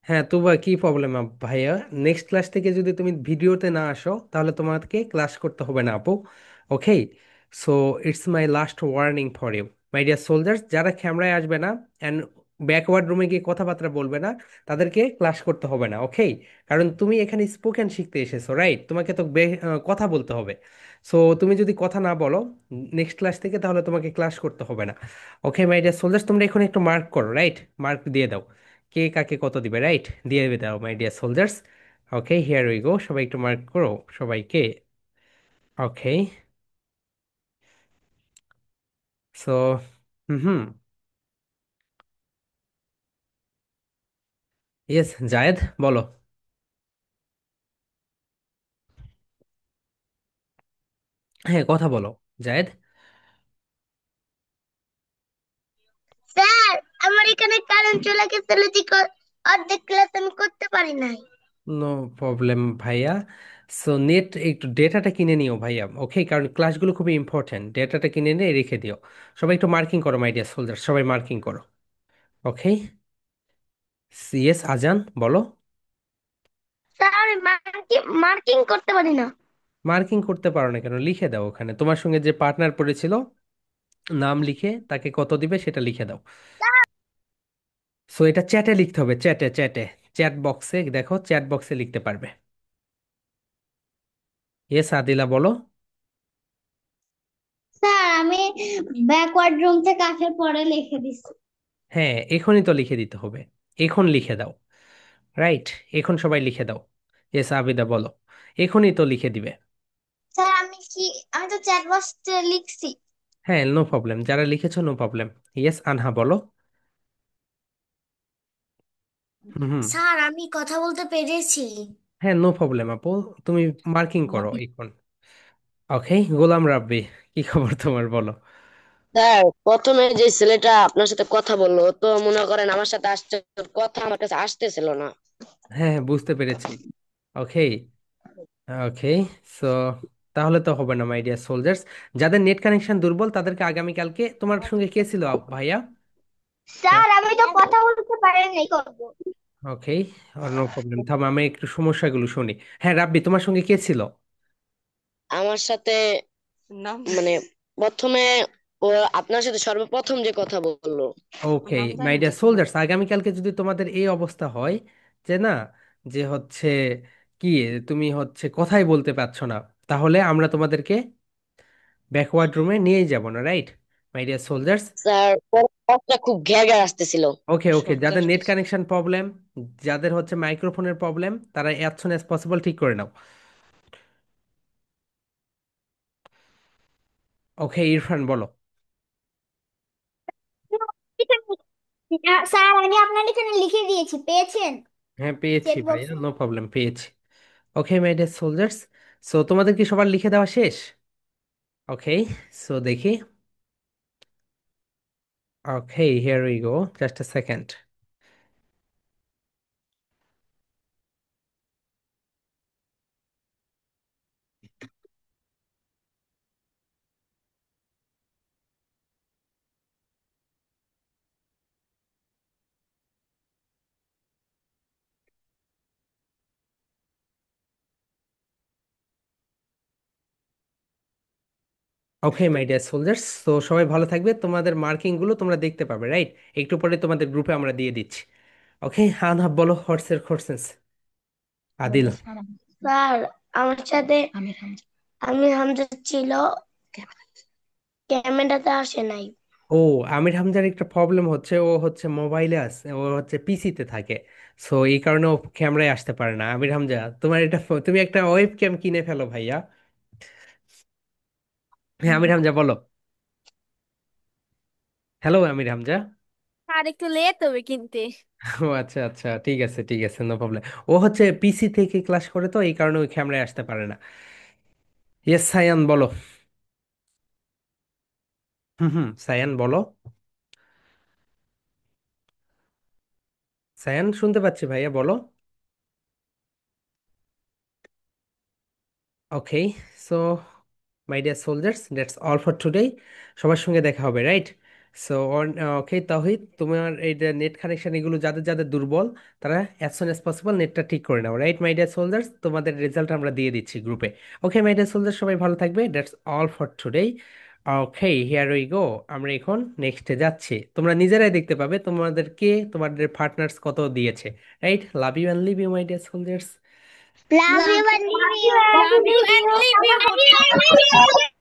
হ্যাঁ তুবা, কি প্রবলেম ভাইয়া? নেক্সট ক্লাস থেকে যদি তুমি ভিডিওতে না আসো তাহলে তোমাকে ক্লাস করতে হবে না আপু। Okay, so it's my last warning for you my dear soldiers, যারা ক্যামেরায় আসবে না অ্যান্ড ব্যাকওয়ার্ড রুমে গিয়ে কথাবার্তা বলবে না, তাদেরকে ক্লাস করতে হবে না। ওকে, কারণ তুমি এখানে স্পোকেন শিখতে এসেছো, রাইট? তোমাকে তো কথা বলতে হবে। সো তুমি যদি কথা না বলো নেক্সট ক্লাস থেকে, তাহলে তোমাকে ক্লাস করতে হবে না। ওকে মাই ডিয়ার সোলজার্স, তোমরা এখন একটু মার্ক করো, রাইট? মার্ক দিয়ে দাও, কে কাকে কত দিবে, রাইট? দিয়ে দাও my dear soldiers. Okay, here we go, সবাই একটু মার্ক করো সবাইকে। ওকে, সো হুম হুম, ইয়েস জায়েদ বলো। হ্যাঁ কথা বলো জায়েদ। স্যার আমার এখানে কারেন্ট চলে গেছিল যে অর্ধেক ক্লাস আমি করতে পারি নাই। নো প্রবলেম ভাইয়া। সো নেট একটু ডেটাটা কিনে নিও ভাইয়া। ওকে, কারণ ক্লাসগুলো খুবই ইম্পর্ট্যান্ট, ডেটাটা কিনে নিয়ে রেখে দিও। সবাই একটু মার্কিং করো মাই ডিয়ার সোলজার, সবাই মার্কিং করো। ওকে, ইয়েস আজান বলো। স্যার আমি মার্কিং করতে পারি না। মার্কিং করতে পারো না কেন? লিখে দাও, ওখানে তোমার সঙ্গে যে পার্টনার পড়েছিল নাম লিখে তাকে কত দিবে সেটা লিখে দাও। সো এটা চ্যাটে লিখতে হবে, চ্যাটে চ্যাটে, চ্যাট বক্সে দেখো, চ্যাট বক্সে লিখতে পারবে। ইয়েস আদিলা বলো। স্যার আমি ব্যাকওয়ার্ড রুম থেকে আসার পরে লিখে দিচ্ছি। হ্যাঁ এখনই তো লিখে দিতে হবে, এখন লিখে দাও, রাইট? এখন সবাই লিখে দাও। ইয়েস আবিদা বলো, এখনই তো লিখে দিবে। স্যার আমি তো চ্যাট বক্সে লিখছি। হ্যাঁ নো প্রবলেম, যারা লিখেছো নো প্রবলেম। ইয়েস আনহা বলো। হুম হুম, স্যার আমি কথা বলতে পেরেছি। হ্যাঁ নো প্রবলেম আপু, তুমি মার্কিং করো এখন। ওকে, গোলাম রাব্বি, কি খবর তোমার, বলো। স্যার প্রথমে যে ছেলেটা আপনার সাথে কথা বললো, ও তো মনে করেন আমার সাথে আসছে, ওর কথা আমার কাছে আসতেছিল না। হ্যাঁ হ্যাঁ, বুঝতে পেরেছি। ওকে, ওকে, সো তাহলে তো হবে না মাই ডিয়ার সোলজার্স। যাদের নেট কানেকশন দুর্বল তাদেরকে আগামীকালকে, তোমার সঙ্গে কে ছিল ভাইয়া? স্যার আমি তো কথা বলতে পারি নাই করবো। ওকে, নো প্রবলেম, থাম আমি একটু সমস্যাগুলো শুনি। হ্যাঁ রাব্বি, তোমার সঙ্গে কে ছিল? আমার সাথে মানে প্রথমে ও আপনার সাথে সর্বপ্রথম যে কথা বললো। ওকে মাই ডিয়ার সোলজার্স, আগামীকালকে যদি তোমাদের এই অবস্থা হয় যে না, যে হচ্ছে কি, তুমি হচ্ছে কথাই বলতে পারছো না, তাহলে আমরা তোমাদেরকে ব্যাকওয়ার্ড রুমে নিয়েই যাব না, right my dear soldiers? Sir ওর কথা খুব ঘ্যা ঘ্যা আসতেছিল। ওকে ওকে, যাদের নেট কানেকশন প্রবলেম, যাদের হচ্ছে মাইক্রোফোনের প্রবলেম, তারা অ্যাজ সুন অ্যাজ পসিবল ঠিক করে নাও। ওকে ইরফান বলো। স্যার আমি আপনার এখানে লিখে দিয়েছি, পেয়েছেন হ্যাঁ পেয়েছি চেক ভাইয়া, বক্সে? নো প্রবলেম, পেয়েছি। Okay my dear soldiers, so তোমাদের কি সবার লিখে দেওয়া শেষ? ওকে, সো দেখি। Okay, here we go, just a second. Okay my dear soldiers, তো সবাই ভালো থাকবে, তোমাদের মার্কিং গুলো তোমরা দেখতে পাবে, রাইট? একটু পরে তোমাদের গ্রুপে আমরা দিয়ে দিচ্ছি। ওকে, আনহাব বলো হোয়াটসের কোশ্চেন্স। আদিল। স্যার আমার সাথে আমি হামজা ছিল, ক্যামেরাতে আসে নাই। ও, আমির হামজার একটা প্রবলেম হচ্ছে, ও হচ্ছে মোবাইলে আছে, ও হচ্ছে পিসিতে থাকে। সো এই কারণে ও ক্যামেরায় আসতে পারে না। আমির হামজা, তোমার এটা তুমি একটা ওয়েব ক্যাম কিনে ফেলো ভাইয়া। হ্যাঁ আমির হামজা বলো। হ্যালো আমির হামজা। আর একটু লেট হবে কিনতে। ও আচ্ছা আচ্ছা, ঠিক আছে ঠিক আছে, নো প্রবলেম। ও হচ্ছে পিসি থেকে ক্লাস করে, তো এই কারণে ওই ক্যামেরায় আসতে পারে না। ইয়েস সায়ান বলো। হুম হুম, সায়ান বলো। সায়ান শুনতে পাচ্ছি ভাইয়া, বলো। Okay, so my dear soldiers, that's all for today. সবার সঙ্গে দেখা হবে, রাইট? সো ওকে তাহিদ, তোমার এই যে নেট কানেকশন এগুলো যাদের যাদের দুর্বল, তারা অ্যাজ সুন অ্যাজ পসিবল নেটটা ঠিক করে নাও, রাইট মাই ডিয়ার সোলজার্স? তোমাদের রেজাল্ট আমরা দিয়ে দিচ্ছি গ্রুপে। ওকে মাই ডিয়ার সোলজার্স, সবাই ভালো থাকবে, that's all for today. Okay, here we go, আমরা এখন নেক্সটে যাচ্ছি। তোমরা নিজেরাই দেখতে পাবে তোমাদেরকে তোমাদের পার্টনার্স কত দিয়েছে, right? Love you and leave you my dear soldiers. Love you, love you and leave you. Leave you.